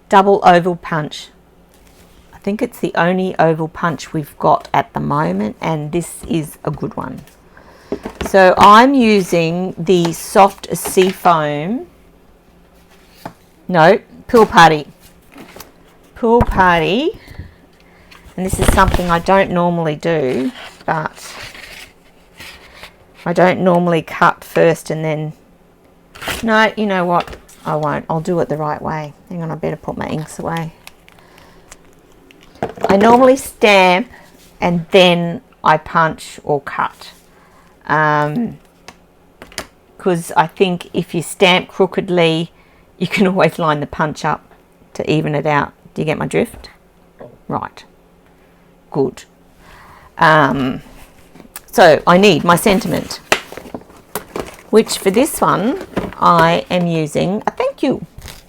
Double oval punch. I think it's the only oval punch we've got at the moment, and this is a good one. So I'm using the soft seafoam. No, Pool Party. Pool Party. And this is something I don't normally do, but I don't normally cut first and then... No, you know what? I won't. I'll do it the right way. Hang on, I better put my inks away. I normally stamp and then I punch or cut. Because I think if you stamp crookedly, you can always line the punch up to even it out. Do you get my drift? Right. Good. So I need my sentiment, which for this one I am using a thank you.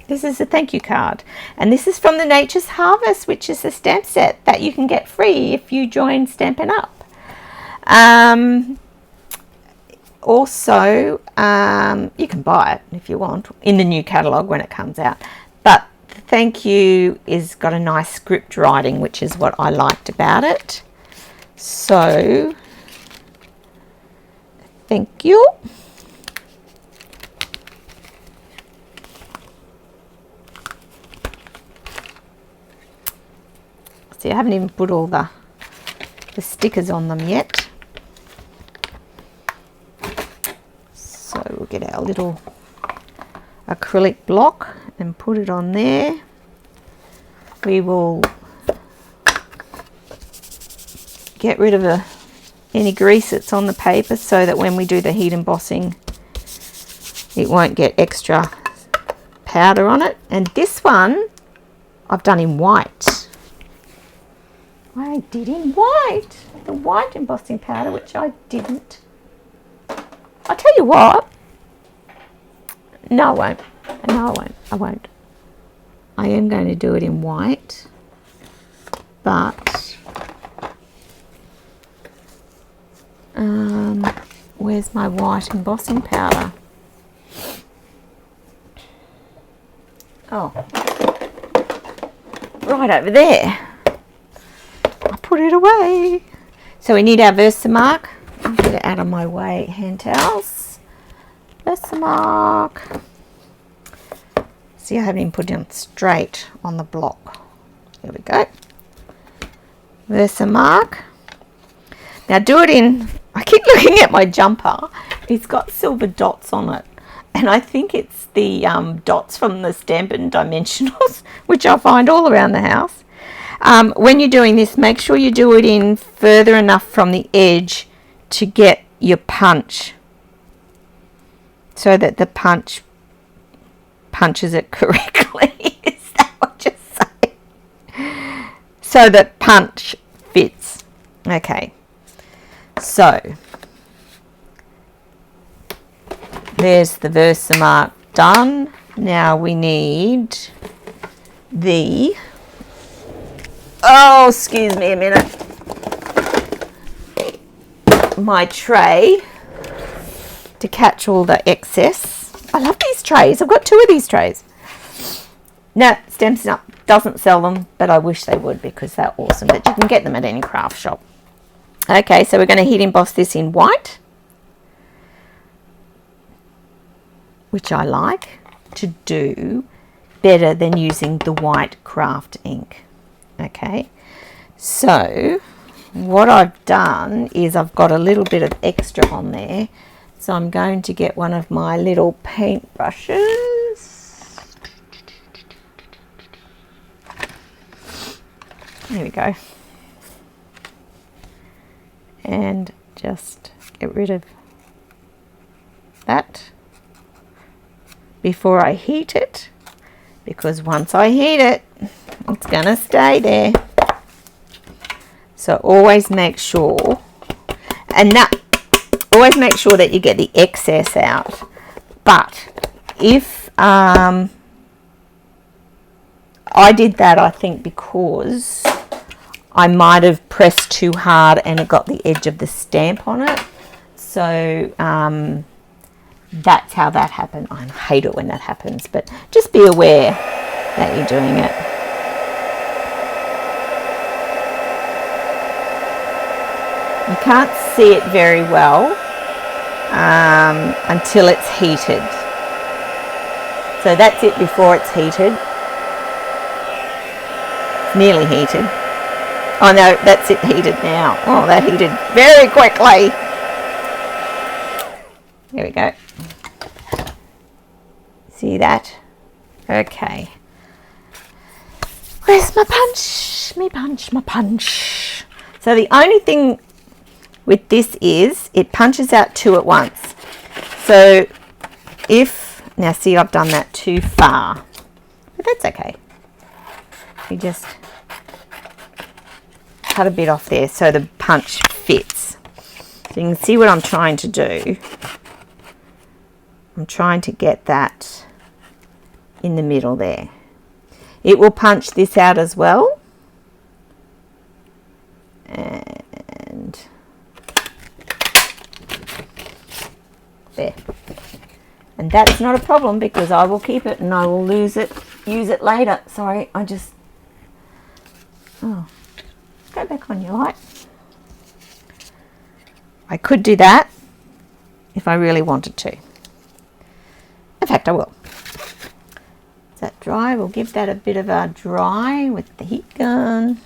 This is a thank you card, and this is from the Nature's Harvest, which is a stamp set that you can get free if you join Stampin Up. Also, you can buy it if you want in the new catalogue when it comes out, but the thank you is got a nice script writing, which is what I liked about it. So thank you. See, I haven't even put all the stickers on them yet. So we'll get our little acrylic block and put it on there. We will get rid of any grease that's on the paper so that when we do the heat embossing, it won't get extra powder on it. And this one I've done in white. I did in white, the white embossing powder, which I didn't. I'll tell you what. No, I won't. No, I won't. I won't. I am going to do it in white, but where's my white embossing powder? Oh, right over there. Put it away. So we need our Versamark. I'll get it out of my way, hand towels. Versamark. See, I haven't even put it on straight on the block. There we go. Versamark. Now do it in, I keep looking at my jumper. It's got silver dots on it. And I think it's the dots from the Stampin Dimensionals, which I find all around the house. When you're doing this, make sure you do it in further enough from the edge to get your punch, so that the punch punches it correctly. Is that what you're saying? So that punch fits. Okay. So there's the Versamark done. Now we need the... Oh, excuse me a minute. My tray to catch all the excess. I love these trays. I've got 2 of these trays. Now, Stampin' Up doesn't sell them, but I wish they would because they're awesome. But you can get them at any craft shop. Okay, so we're going to heat emboss this in white, which I like to do better than using the white craft ink. Okay, so what I've done is I've got a little bit of extra on there, so I'm going to get one of my little paint brushes. There we go. And just get rid of that before I heat it, because once I heat it, it's gonna stay there. So always make sure, always make sure that you get the excess out. But if I did that, I think because I might have pressed too hard and it got the edge of the stamp on it. So that's how that happened. I hate it when that happens, but just be aware that you're doing it. You can't see it very well until it's heated. So that's it before it's heated. It's nearly heated. Oh no, that's it heated now. Oh, that heated very quickly. There we go. See that? Okay. Where's my punch? Me punch, my punch. So the only thing with this is it punches out two at once. So if, now see, I've done that too far, but that's okay. You just cut a bit off there so the punch fits. So you can see what I'm trying to do. I'm trying to get that in the middle there. It will punch this out as well. And there. And that's not a problem because I will keep it and I will use it later. Sorry, I just, oh, go back on your light. I could do that if I really wanted to. In fact, I will. Is that dry? We'll give that a bit of a dry with the heat gun.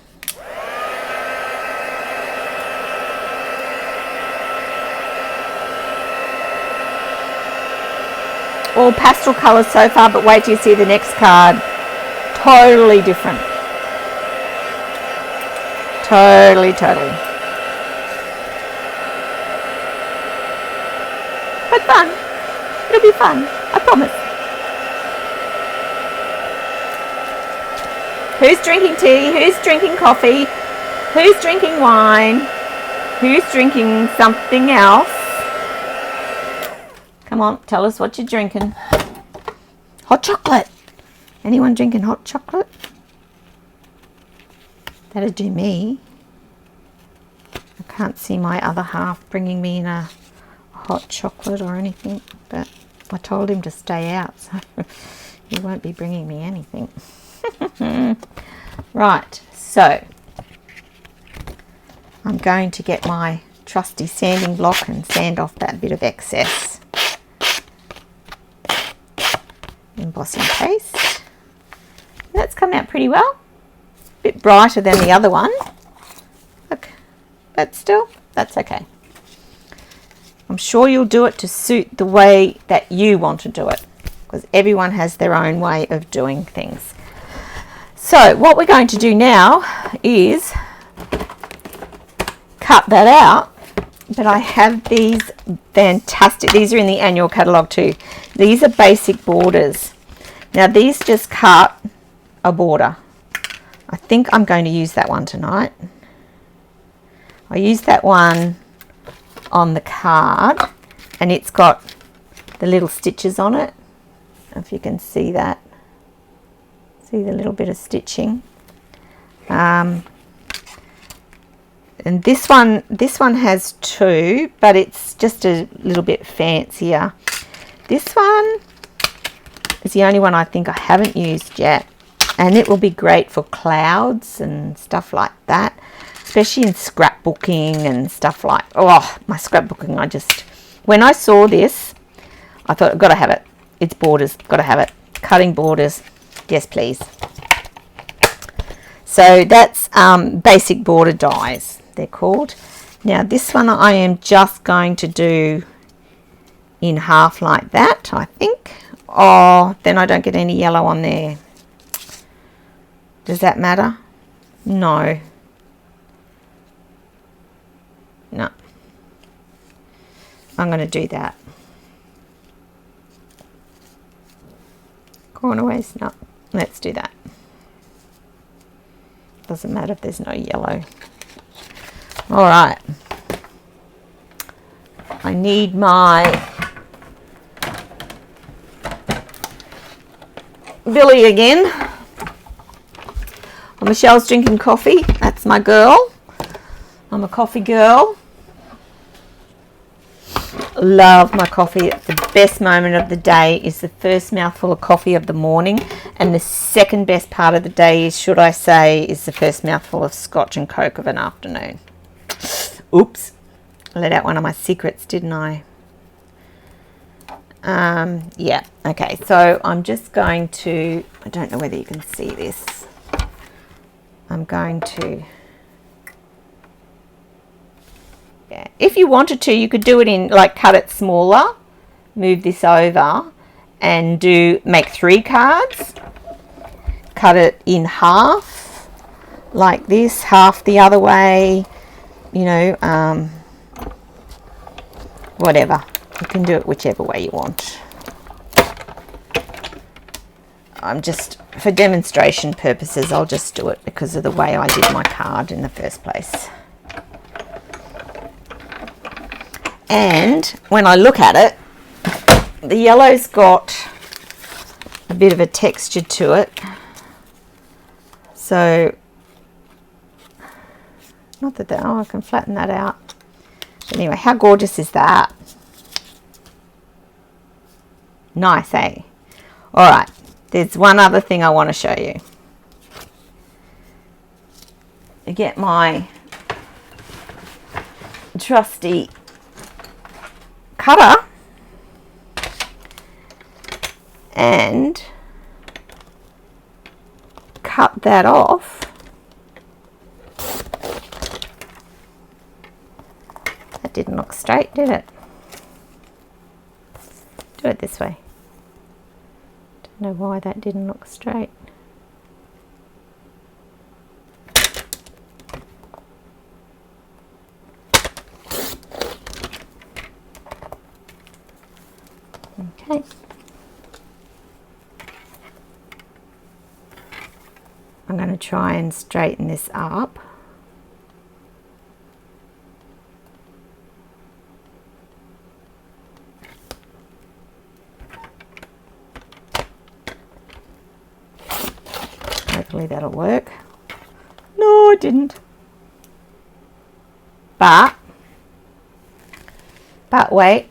All pastel colours so far, but wait till you see the next card. Totally different. Totally. But fun. It'll be fun. I promise. Who's drinking tea? Who's drinking coffee? Who's drinking wine? Who's drinking something else? Come on, tell us what you're drinking. Hot chocolate. Anyone drinking hot chocolate? That'd do me. I can't see my other half bringing me in a hot chocolate or anything, but I told him to stay out, so he won't be bringing me anything. Right, so I'm going to get my trusty sanding block and sand off that bit of excess. Embossing paste. That's come out pretty well. A bit brighter than the other one. Look, but still, that's okay. I'm sure you'll do it to suit the way that you want to do it, because everyone has their own way of doing things. So what we're going to do now is cut that out, but I have these fantastic, these are in the annual catalogue too. These are basic borders. Now these just cut a border. I think I'm going to use that one tonight. I used that one on the card and it's got the little stitches on it. If you can see that. See the little bit of stitching. And this one has two, but it's just a little bit fancier. This one is the only one I think I haven't used yet, and it will be great for clouds and stuff like that. especially in scrapbooking and stuff like, oh, my scrapbooking, when I saw this, I thought, I've got to have it. It's borders, got to have it. Cutting borders, yes please. So that's basic border dies, they're called. Now this one I am just going to do in half like that, I think. Oh, then I don't get any yellow on there. Does that matter? No. No. I'm going to do that. Cornerways, no. Let's do that. Doesn't matter if there's no yellow. All right. I need my Billy again. Oh, Michelle's drinking coffee. That's my girl. I'm a coffee girl. Love my coffee. The best moment of the day is the first mouthful of coffee of the morning, and the second best part of the day is, should I say, is the first mouthful of scotch and coke of an afternoon. Oops, I let out one of my secrets, didn't I? Yeah, okay, so I'm just going to, I don't know whether you can see this, I'm going to, yeah, if you wanted to, you could do it in, like, cut it smaller, move this over, and make 3 cards, cut it in half, like this, half the other way, you know, whatever. You can do it whichever way you want. I'm just, for demonstration purposes, I'll just do it because of the way I did my card in the first place. And when I look at it, the yellow's got a bit of a texture to it. So, not that, oh, I can flatten that out. Anyway, how gorgeous is that? Nice, eh? All right, there's one other thing I want to show you. I get my trusty cutter and cut that off. That didn't look straight, did it? Do it this way. Don't know why that didn't look straight. Okay. I'm going to try and straighten this up. Hopefully that'll work. No, it didn't. But wait.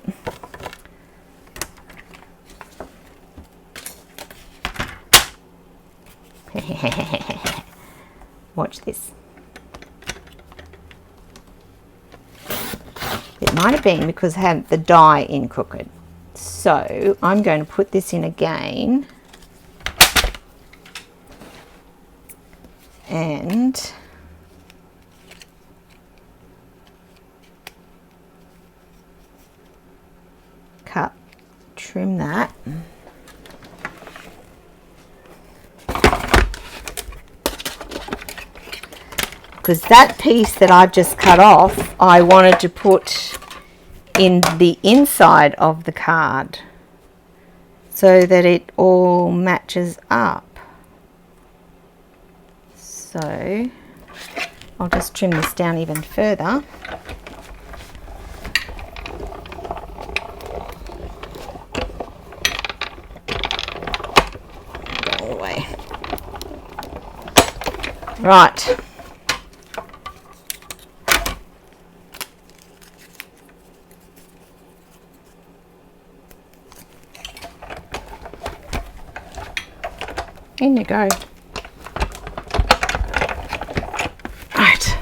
Watch this. It might have been because I had the die in crooked. So I'm going to put this in again. And cut, trim that. Because that piece that I've just cut off, I wanted to put in the inside of the card so that it all matches up. So I'll just trim this down even further. Go all the way. Right. In you go. Right.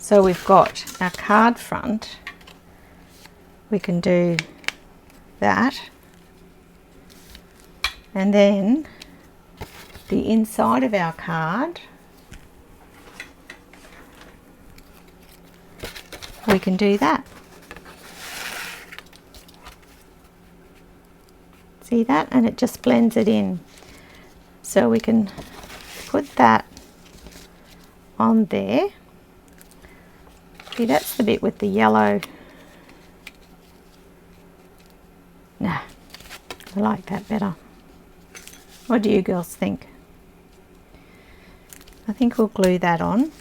So we've got our card front. We can do that. And then the inside of our card, we can do that. See that? And it just blends it in. So we can put that on there. See, that's the bit with the yellow. Nah, I like that better. What do you girls think? I think we'll glue that on.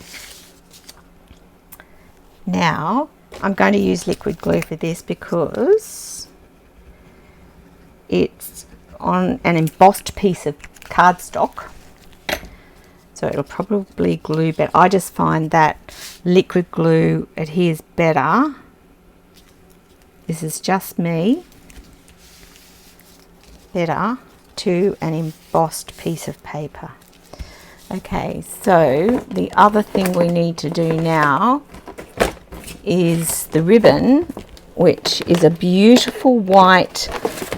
Now, I'm going to use liquid glue for this because it's on an embossed piece of cardstock. So it'll probably glue better. I just find that liquid glue adheres better. This is just me. Better to an embossed piece of paper. Okay, so the other thing we need to do now is the ribbon, which is a beautiful white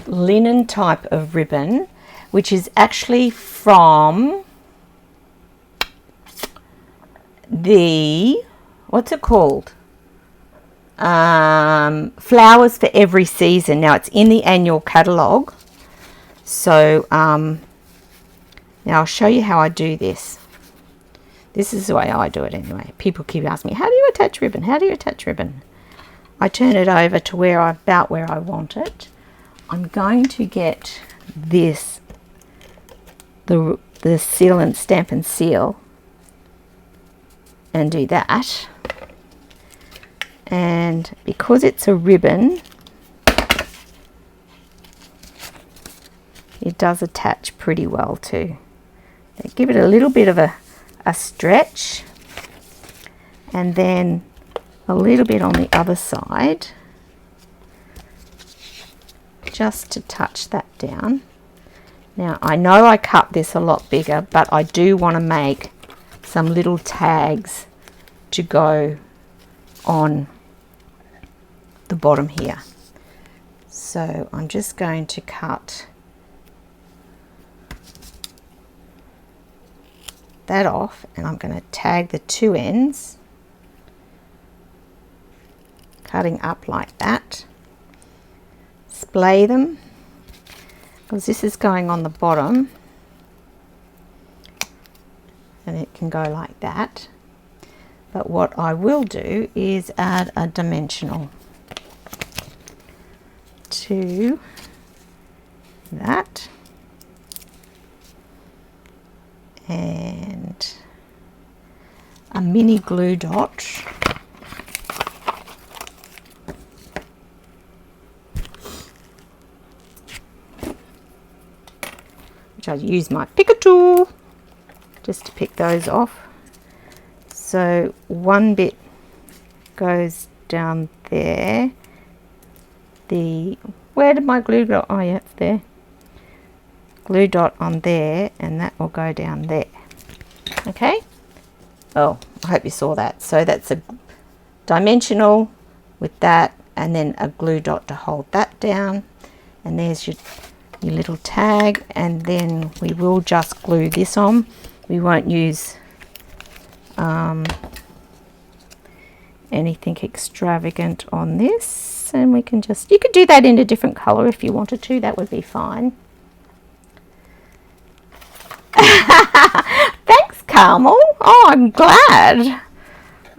linen type of ribbon, which is actually from the, what's it called? Flowers for Every Season. Now it's in the annual catalogue. So now I'll show you how I do this. This is the way I do it anyway. People keep asking me, how do you attach ribbon? How do you attach ribbon? I turn it over to about where I want it. I'm going to get this, the seal and stamp and seal, and do that. And because it's a ribbon, it does attach pretty well too. Now give it a little bit of a stretch, and then a little bit on the other side, just to touch that down. Now I know I cut this a lot bigger, but I do want to make some little tags to go on the bottom here. So I'm just going to cut that off, and I'm going to tag the two ends, cutting up like that. Splay them, because this is going on the bottom, and it can go like that. But what I will do is add a dimensional to that, and a mini glue dot, which I use my picker tool just to pick those off. So one bit goes down there. Where did my glue dot? Oh yeah, it's there. Glue dot on there, and that will go down there. Okay. Oh, I hope you saw that. So that's a dimensional with that, and then a glue dot to hold that down. And there's your little tag, and then we will just glue this on. We won't use anything extravagant on this, and we can just, you could do that in a different color if you wanted to, that would be fine. Thanks, Carmel. Oh, I'm glad.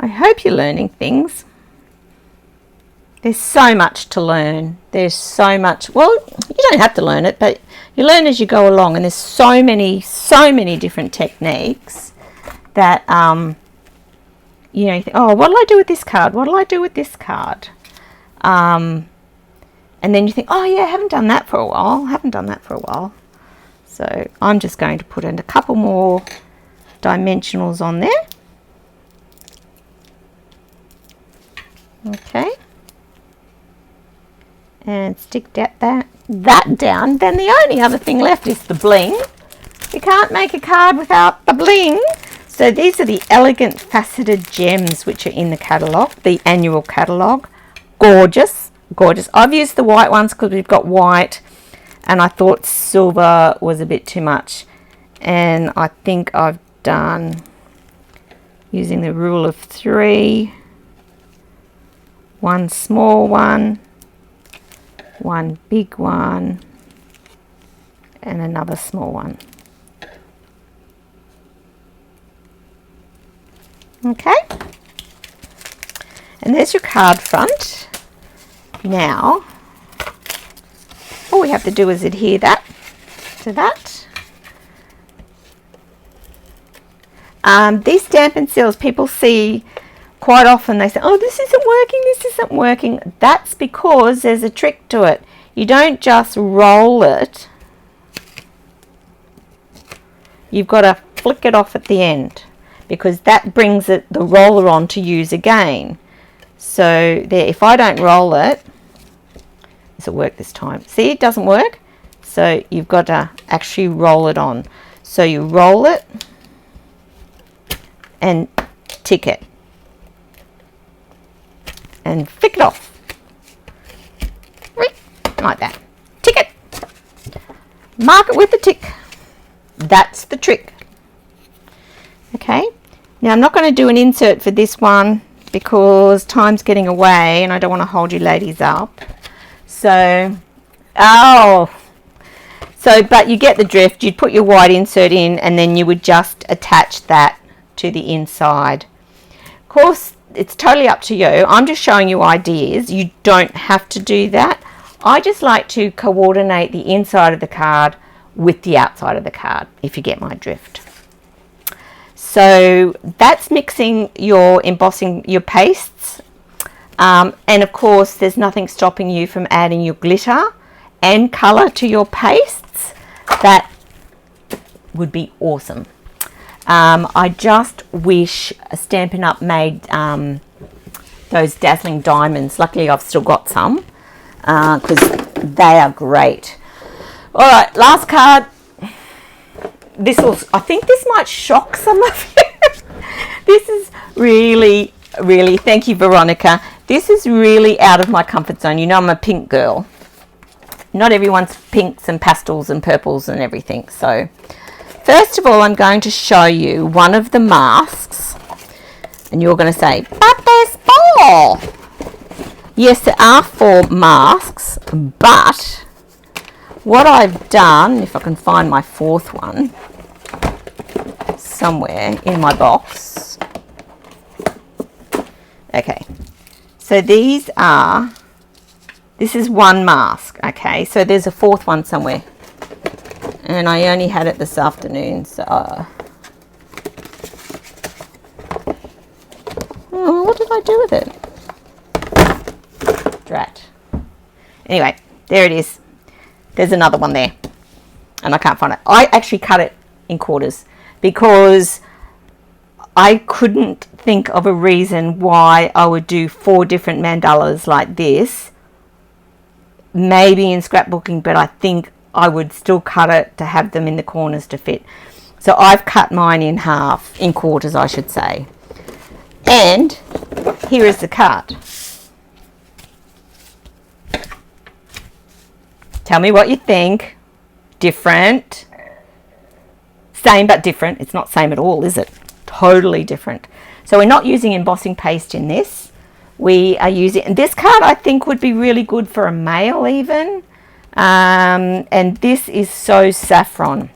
I hope you're learning things. There's so much to learn. There's so much, well, you don't have to learn it, but you learn as you go along, and there's so many different techniques that you know, you think, oh, what'll I do with this card? What'll I do with this card? And then you think, oh yeah, I haven't done that for a while. So I'm just going to put in a couple more dimensionals on there. Okay. And stick that down. Then the only other thing left is the bling. You can't make a card without the bling. So these are the elegant faceted gems which are in the catalogue, the annual catalogue. Gorgeous, gorgeous. I've used the white ones because we've got white, and I thought silver was a bit too much. And I think I've done, using the rule of 3, one small one, one big one, and another small one. Okay, and there's your card front. Now all we have to do is adhere that to that. These Stampin' Seals, people see quite often, they say, oh, this isn't working. That's because there's a trick to it. You don't just roll it, you've got to flick it off at the end, because that brings the roller on to use again. So there, if I don't roll it, does it work this time? See, it doesn't work. So you've got to actually roll it on. So you roll it and tick it and flick it off like that. Tick it, mark it with the tick. That's the trick. Okay, now I'm not going to do an insert for this one because time's getting away and I don't want to hold you ladies up. So, but you get the drift. You'd put your white insert in and then you would just attach that to the inside. Of course, it's totally up to you. I'm just showing you ideas. You don't have to do that. I just like to coordinate the inside of the card with the outside of the card, if you get my drift. So that's mixing your embossing, your pastes. And of course, there's nothing stopping you from adding your glitter and colour to your pastes. That would be awesome. I just wish Stampin' Up made those dazzling diamonds. Luckily, I've still got some because they are great. All right, last card. I think this might shock some of you. This is really, thank you, Veronica. This is really out of my comfort zone. You know I'm a pink girl. Not everyone's pinks and pastels and purples and everything. So first of all, I'm going to show you one of the masks. And you're going to say, but there's 4. Yes, there are 4 masks, but what I've done, if I can find my 4th one somewhere in my box. Okay, so this is one mask. Okay, so there's a 4th one somewhere. And I only had it this afternoon, so what did I do with it? Drat. Anyway, there it is. There's another one there, and I can't find it. I actually cut it in quarters because I couldn't think of a reason why I would do 4 different mandalas like this. Maybe in scrapbooking, but I think I would still cut it to have them in the corners to fit. So I've cut mine in half, in quarters I should say. And here is the card. Tell me what you think. Different. Same but different. It's not same at all, is it? Totally different. So we're not using embossing paste in this. We are using, and this card I think would be really good for a male even. And this is So Saffron.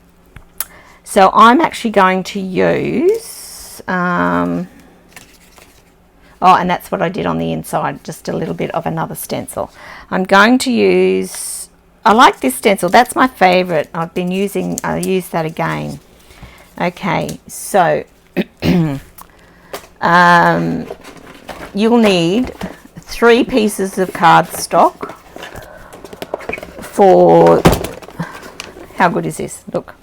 So I'm actually going to use, oh, and that's what I did on the inside, just a little bit of another stencil. I'm going to use, I like this stencil, that's my favorite. I'll use that again. Okay, so you'll need 3 pieces of cardstock for, how good is this? Look,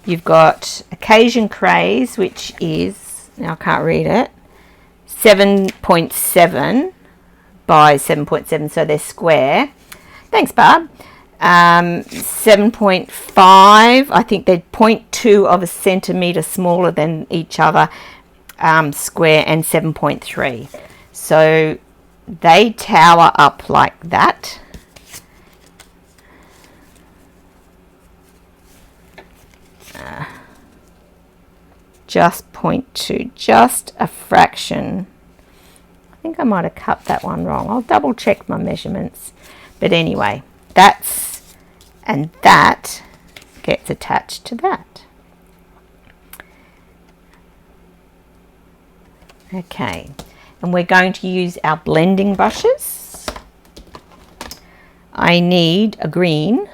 you've got Occasion Craze, which is, now I can't read it, 7.7 by 7.7, so they're square. Thanks, Barb. 7.5, I think they're 0.2 2 of a centimetre smaller than each other, square, and 7.3. So they tower up like that. Just 0.2, just a fraction. I think I might have cut that one wrong. I'll double check my measurements. But anyway, that's, and that gets attached to that. Okay, and we're going to use our blending brushes. I need a green.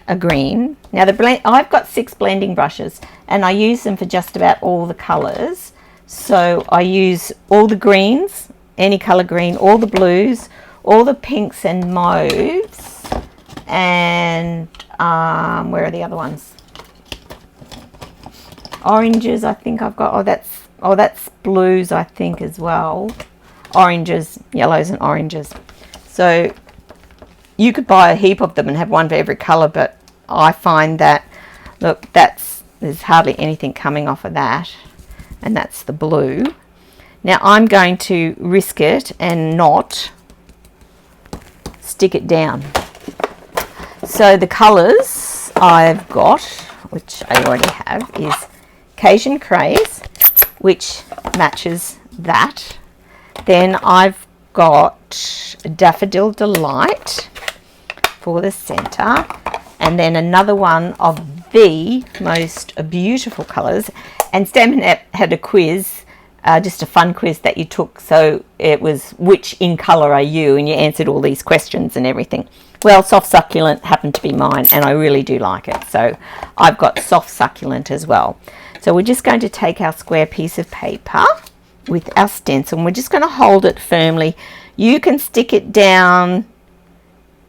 Now I've got 6 blending brushes and I use them for just about all the colors. So I use all the greens, any color green, all the blues, all the pinks and mauves, and where are the other ones? Oranges, I think I've got. Oh, that's blues, I think, as well. Oranges, yellows and oranges. So you could buy a heap of them and have one for every color, but I find that, look, there's hardly anything coming off of that, and that's the blue. Now I'm going to risk it and not stick it down. So the colors I've got, which I already have, is Cajun Craze, which matches that. Then I've got Daffodil Delight for the center, and then another one of the most beautiful colors. And Stampin' Up had a quiz, just a fun quiz that you took, so it was which in color are you, and you answered all these questions and everything. Well, Soft Succulent happened to be mine, and I really do like it, so I've got Soft Succulent as well. So we're just going to take our square piece of paper with our stencil, and we're just going to hold it firmly. You can stick it down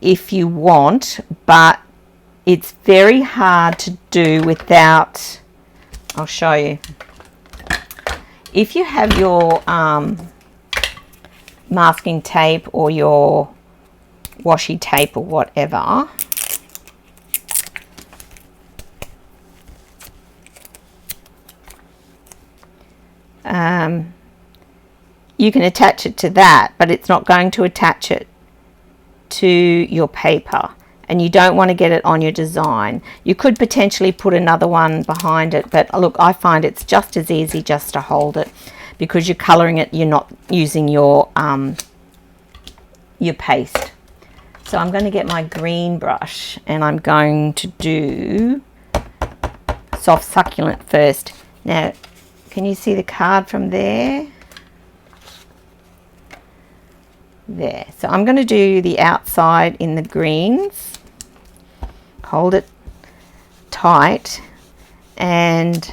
if you want, but it's very hard to do without, I'll show you. If you have your masking tape or your washi tape or whatever, you can attach it to that, but it's not going to attach it to your paper, and you don't want to get it on your design. You could potentially put another one behind it, but look, I find it's just as easy just to hold it, because you're coloring it, you're not using your paste. So I'm going to get my green brush, and I'm going to do Soft Succulent first. Now, can you see the card from there? There. So I'm going to do the outside in the greens. Hold it tight and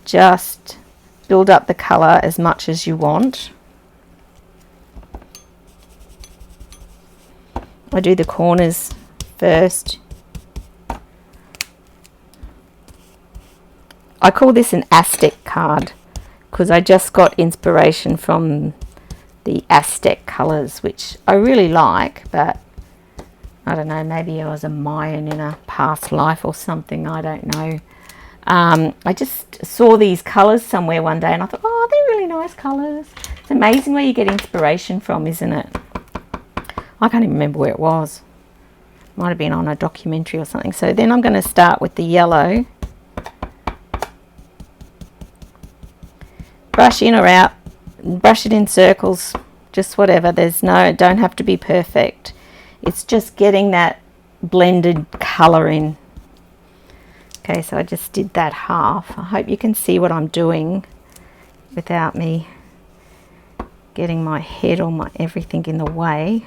just build up the color as much as you want. I do the corners first. I call this an Aztec card because I just got inspiration from the Aztec colors, which I really like, but I don't know, maybe I was a Mayan in a past life or something, I don't know. I just saw these colors somewhere one day and I thought, oh, they're really nice colors. It's amazing where you get inspiration from, isn't it? I can't even remember where it was. Might have been on a documentary or something. So then I'm going to start with the yellow. Brush in or out, brush it in circles, just whatever. Don't have to be perfect. It's just getting that blended color in. Okay, so I just did that half. I hope you can see what I'm doing without me getting my head or my everything in the way.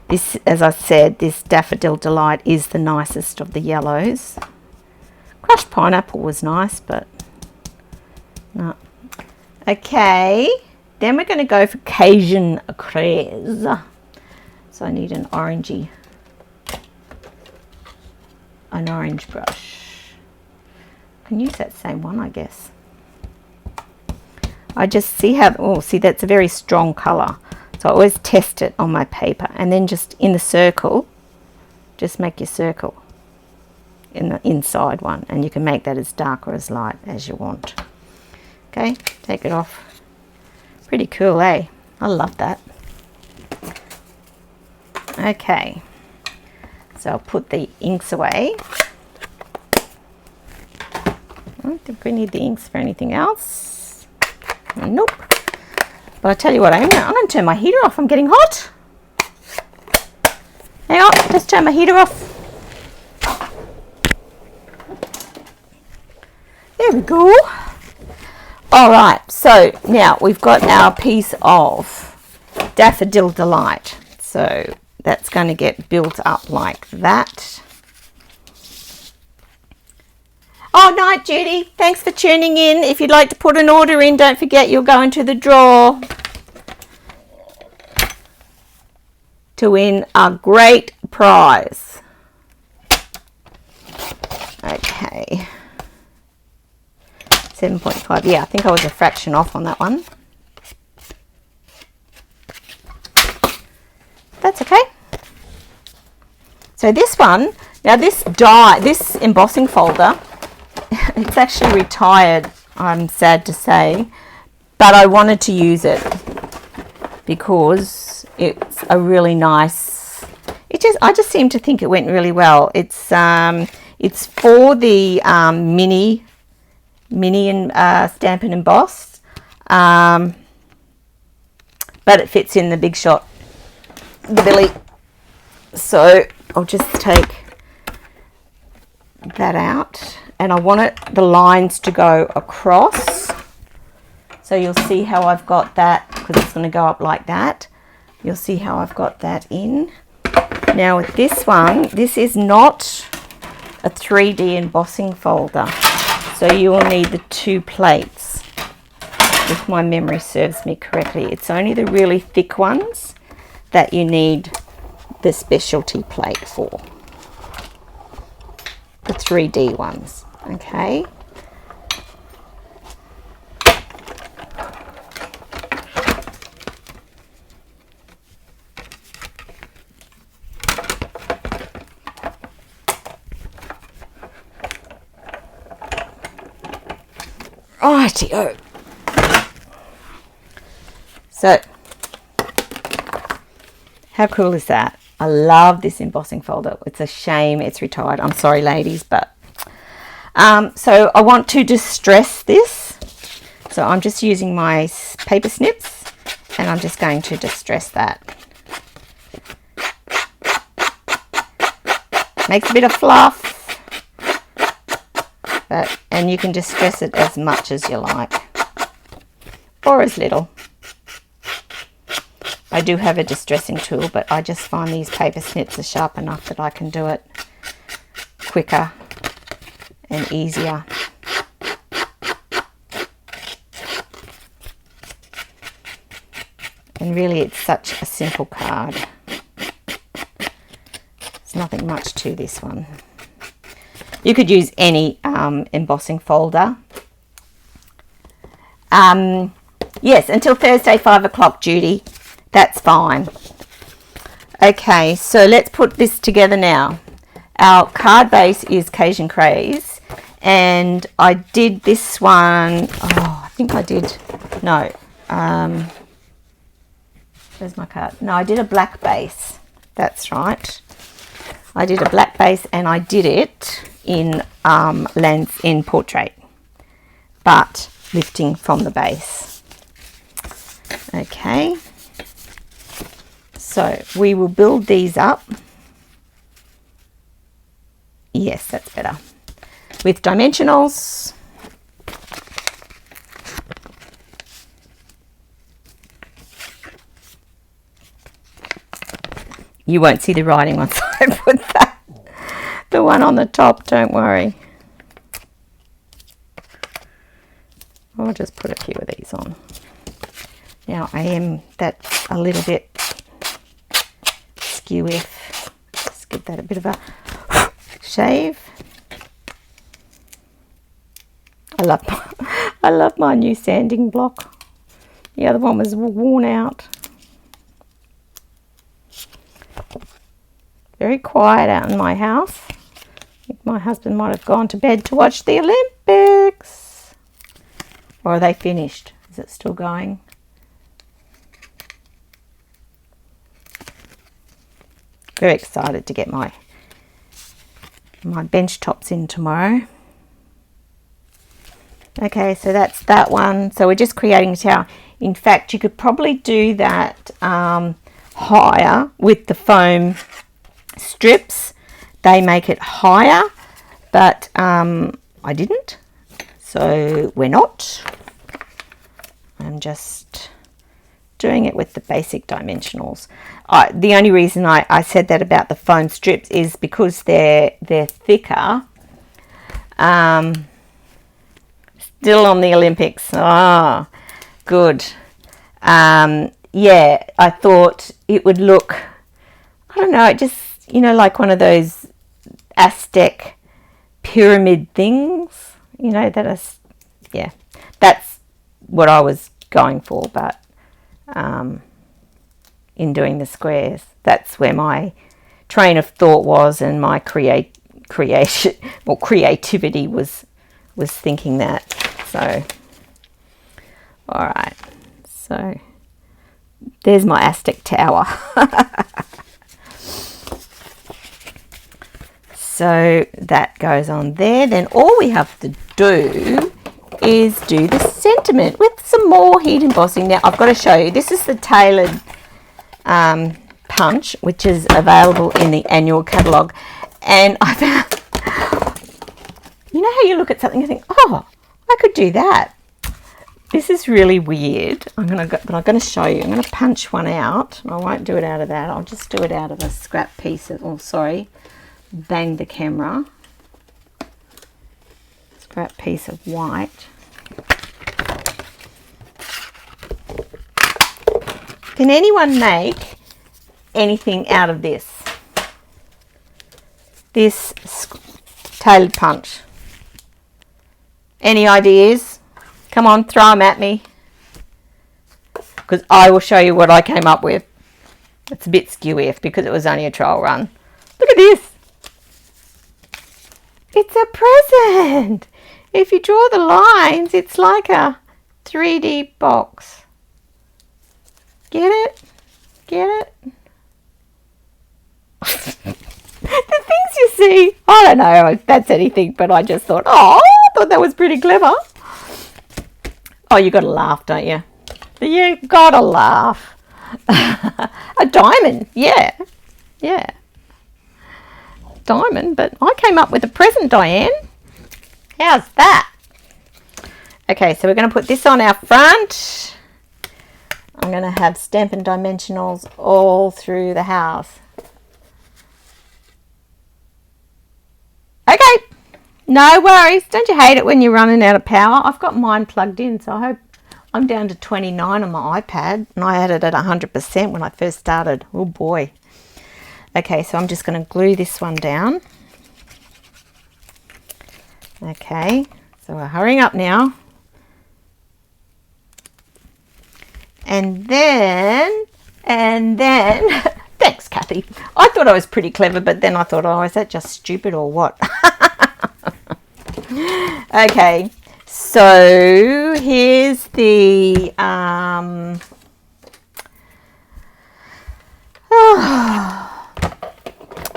This, as I said, this Daffodil Delight is the nicest of the yellows. Crushed pineapple was nice, but no. Okay, then we're going to go for Cajun Craze. So I need an orange brush. I can use that same one, I guess. I just see how, oh, see, that's a very strong color. So I always test it on my paper, and then just in the circle, just make your circle in the inside one, and you can make that as dark or as light as you want. Okay, take it off. Pretty cool, eh? I love that. Okay, so I'll put the inks away. I don't think we need the inks for anything else. Nope. But I'll tell you what, I'm going to turn my heater off. I'm getting hot. Hang on, just turn my heater off. There we go. All right, so now we've got our piece of Daffodil Delight. So that's going to get built up like that. Oh, night, Judy. Thanks for tuning in. If you'd like to put an order in, don't forget you'll go into the draw to win a great prize. Okay. 7.5. Yeah, I think I was a fraction off on that one. That's okay. So this one, now this embossing folder, it's actually retired, I'm sad to say, but I wanted to use it because it's a really nice, I just seem to think it went really well. It's for the mini and Stampin' Emboss, but it fits in the Big Shot, the Billy. So I'll just take that out, and I want the lines to go across. So you'll see how I've got that, because it's going to go up like that. You'll see how I've got that in. Now with this one, this is not a 3D embossing folder. So you will need the 2 plates, if my memory serves me correctly. It's only the really thick ones that you need the specialty plate for. The 3D ones, okay? Rightio. So, how cool is that? I love this embossing folder. It's a shame it's retired. I'm sorry, ladies, but so I want to distress this. So I'm just using my paper snips, and I'm just going to distress that. Makes a bit of fluff. And you can distress it as much as you like, or as little. I do have a distressing tool, but I just find these paper snips are sharp enough that I can do it quicker and easier. And really, it's such a simple card. There's nothing much to this one. You could use any embossing folder. Yes, until Thursday, 5 o'clock, Judy. That's fine. Okay, so let's put this together now. Our card base is Cajun Craze, and I did this one. Oh, I think I did. No. Where's my card? No, I did a black base. That's right. I did a black base, and I did it in in portrait, but lifting from the base. Okay, so we will build these up. Yes, that's better. With dimensionals. You won't see the writing once I put that. The one on the top, don't worry. I'll just put a few of these on. Now I am that a little bit skew-if. Just give that a bit of a shave. I love my new sanding block. The other one was worn out. very quiet out in my house. I think my husband might have gone to bed to watch the Olympics. Or are they finished? Is it still going? Very excited to get my bench tops in tomorrow. Okay, so that's that one. So we're just creating a tower. In fact, you could probably do that higher with the foam strips. They make it higher, but I didn't. So we're not. I'm just doing it with the basic dimensionals. The only reason I said that about the foam strips is because they're thicker. Still on the Olympics. Ah, good. Yeah, I thought it would look, I don't know, it just, you know, like one of those Aztec pyramid things, you know, that is, yeah, that's what I was going for, but in doing the squares, that's where my train of thought was, and my creativity was thinking that. So, all right, so there's my Aztec tower. So that goes on there. Then all we have to do is do the sentiment with some more heat embossing. Now I've got to show you, this is the tailored punch, which is available in the annual catalogue. And I found, you know how you look at something and think, oh, I could do that. This is really weird. But I'm going to show you. I'm going to punch one out. I won't do it out of that. I'll just do it out of a scrap piece of, oh, sorry, bang the camera. Scrap piece of white. Can anyone make anything out of this? This tailored punch. Any ideas? Come on, throw them at me. Because I will show you what I came up with. It's a bit skewy because it was only a trial run. Look at this. It's a present. If you draw the lines, it's like a 3D box. Get it? Get it? The things you see, I don't know if that's anything, but I just thought, oh, I thought that was pretty clever. Oh, you got to laugh, don't you? You got to laugh. A diamond, yeah. Yeah. Diamond, but I came up with a present, Diane. How's that? Okay, so we're going to put this on our front. I'm going to have Stampin Dimensionals all through the house. Okay, no worries. Don't you hate it when you're running out of power? I've got mine plugged in, so I hope I'm down to 29 on my iPad, and I had it at 100% when I first started. Oh boy. Okay, so I'm just going to glue this one down. Okay, so we're hurrying up now. And then, thanks, Kathy. I thought I was pretty clever, but then I thought, oh, is that just stupid or what? Okay, so here's the,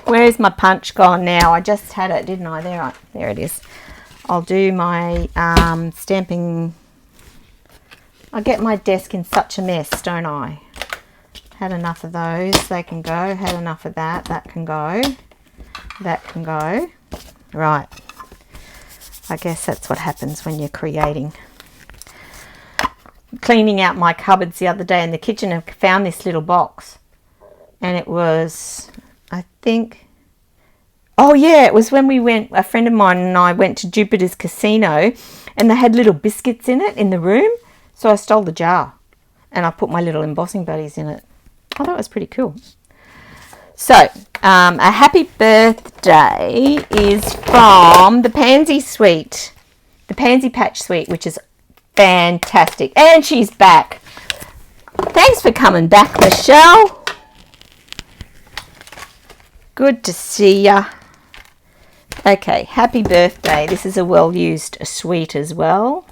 where's my punch gone now? I just had it, didn't I? There it is. I'll do my stamping. I get my desk in such a mess, don't I? Had enough of those, they can go. Had enough of that, that can go. That can go. Right. I guess that's what happens when you're creating. Cleaning out my cupboards the other day in the kitchen and found this little box. And it was, I think, oh yeah, it was when we went, a friend of mine and I went to Jupiter's Casino, and they had little biscuits in it in the room. So I stole the jar and I put my little embossing buddies in it. I thought it was pretty cool. So, a happy birthday is from the Pansy Suite, the Pansy Patch Suite, which is fantastic. And she's back. Thanks for coming back, Michelle. Good to see ya. Okay, happy birthday. This is a well-used sweet as well.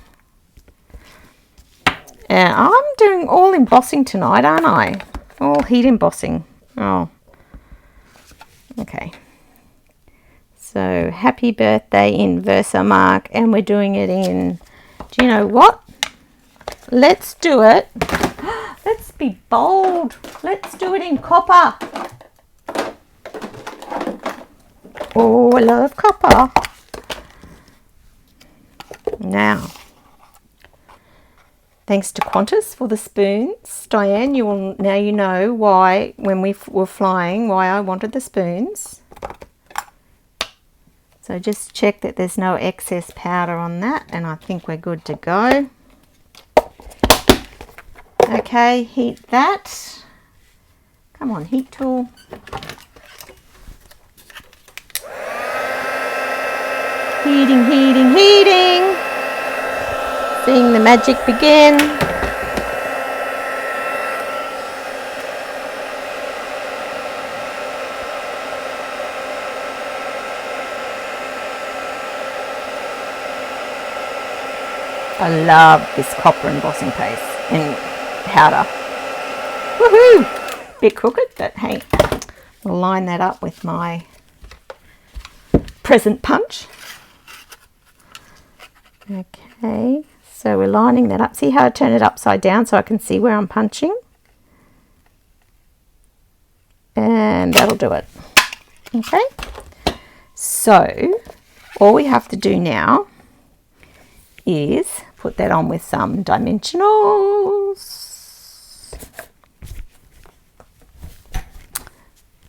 And I'm doing all embossing tonight, aren't I? All heat embossing. Oh, okay. So, happy birthday in Versamark, and we're doing it in, do you know what? Let's do it. Let's be bold. Let's do it in copper. Oh, I love copper. Now, thanks to Qantas for the spoons. Diane, you know why, when we were flying, why I wanted the spoons. So just check that there's no excess powder on that, and I think we're good to go. Okay, heat that. Come on, heat tool. Heating, heating, heating. Seeing the magic begin. I love this copper embossing paste and powder. Woohoo! Bit crooked, but hey, we'll line that up with my present punch. Okay, so we're lining that up. See how I turn it upside down so I can see where I'm punching? And that'll do it. Okay, so all we have to do now is put that on with some dimensionals,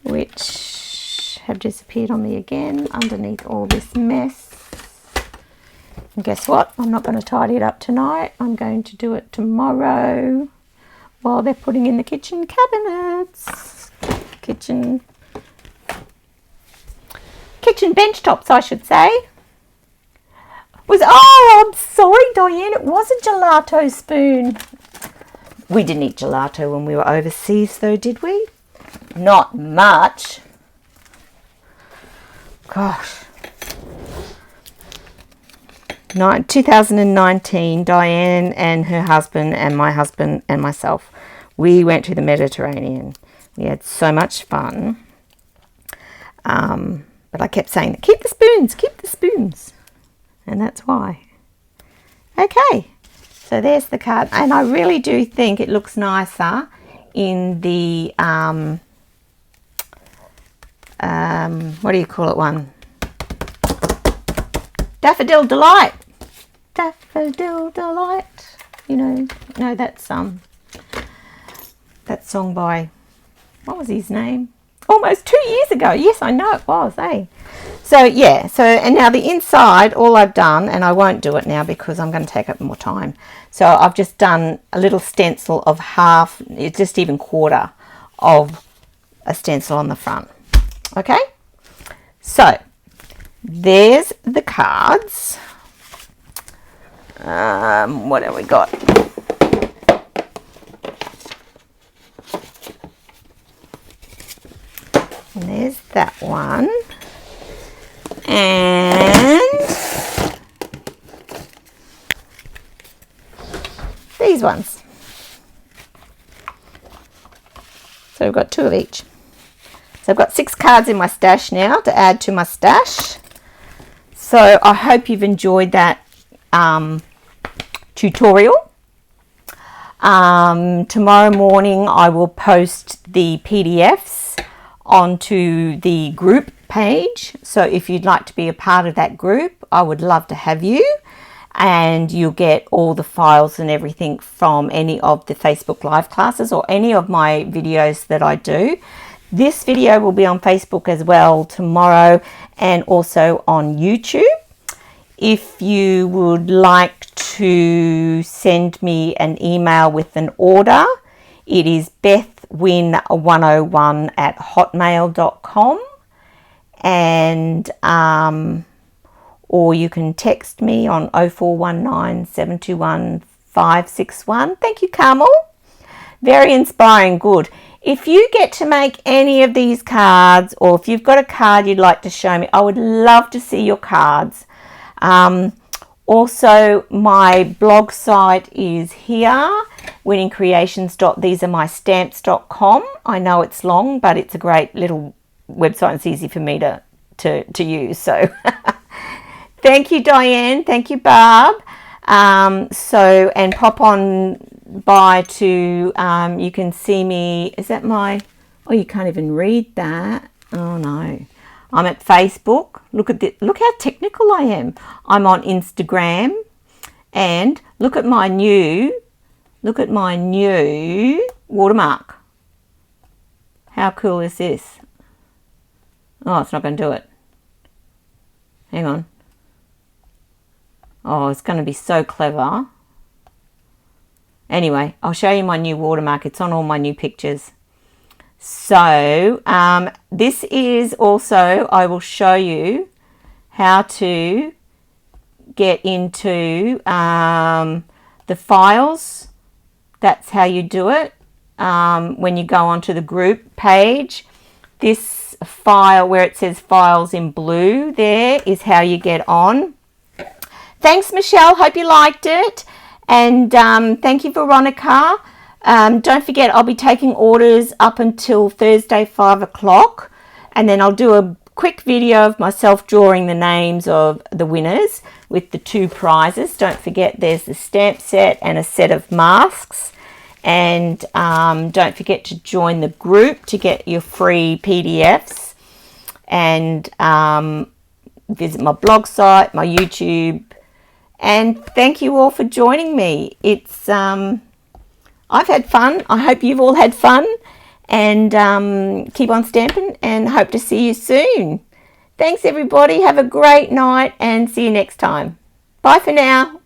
which have disappeared on me again underneath all this mess. And guess what? I'm not going to tidy it up tonight. I'm going to do it tomorrow while they're putting in the kitchen cabinets. Kitchen bench tops, I should say. Oh, I'm sorry, Diane, it was a gelato spoon. We didn't eat gelato when we were overseas, though, did we? Not much. Gosh. 2019, Diane and her husband and my husband and myself, we went to the Mediterranean. We had so much fun. But I kept saying, keep the spoons, keep the spoons. And that's why. Okay, so there's the card. And I really do think it looks nicer in the, what do you call it one? Daffodil Delight. Daffodil Delight. You know that's that song by, what was his name? Almost 2 years ago. Yes, I know it was, eh? So, yeah. So, and now the inside, all I've done, and I won't do it now because I'm going to take up more time. So, I've just done a little stencil of half, just even quarter of a stencil on the front. Okay? So, there's the cards. What have we got? And there's that one. And these ones. So we've got 2 of each. So I've got 6 cards in my stash now to add to my stash. So I hope you've enjoyed that tutorial. Tomorrow morning I will post the PDFs onto the group page. So if you'd like to be a part of that group, I would love to have you. And you'll get all the files and everything from any of the Facebook Live classes or any of my videos that I do. This video will be on Facebook as well tomorrow and also on YouTube. If you would like to send me an email with an order, it is bethwin101@hotmail.com, and or you can text me on 0419 721 561. Thank you, Carmel. Very inspiring. Good. If you get to make any of these cards, or if you've got a card you'd like to show me, I would love to see your cards. Also, my blog site is here, winningcreations.thesearemystamps.com. I know it's long, but it's a great little website. It's easy for me to use. So thank you, Diane. Thank you, Barb. And pop on by to, you can see me. Is that my, oh, you can't even read that. Oh no. I'm at Facebook. Look at this. Look how technical I am. I'm on Instagram, and look at my new watermark. How cool is this? Oh, it's not going to do it. Hang on. Oh, it's going to be so clever. Anyway, I'll show you my new watermark. It's on all my new pictures. So this is also, I will show you how to get into the files. That's how you do it. When you go onto the group page, this file where it says files in blue, there is how you get on. Thanks, Michelle. Hope you liked it. And thank you, Veronica. Don't forget, I'll be taking orders up until Thursday, 5 o'clock. And then I'll do a quick video of myself drawing the names of the winners with the 2 prizes. Don't forget, there's the stamp set and a set of masks. And don't forget to join the group to get your free PDFs. And visit my blog site, my YouTube. And thank you all for joining me. It's I've had fun. I hope you've all had fun. And keep on stamping, and hope to see you soon. Thanks, everybody. Have a great night, and see you next time. Bye for now.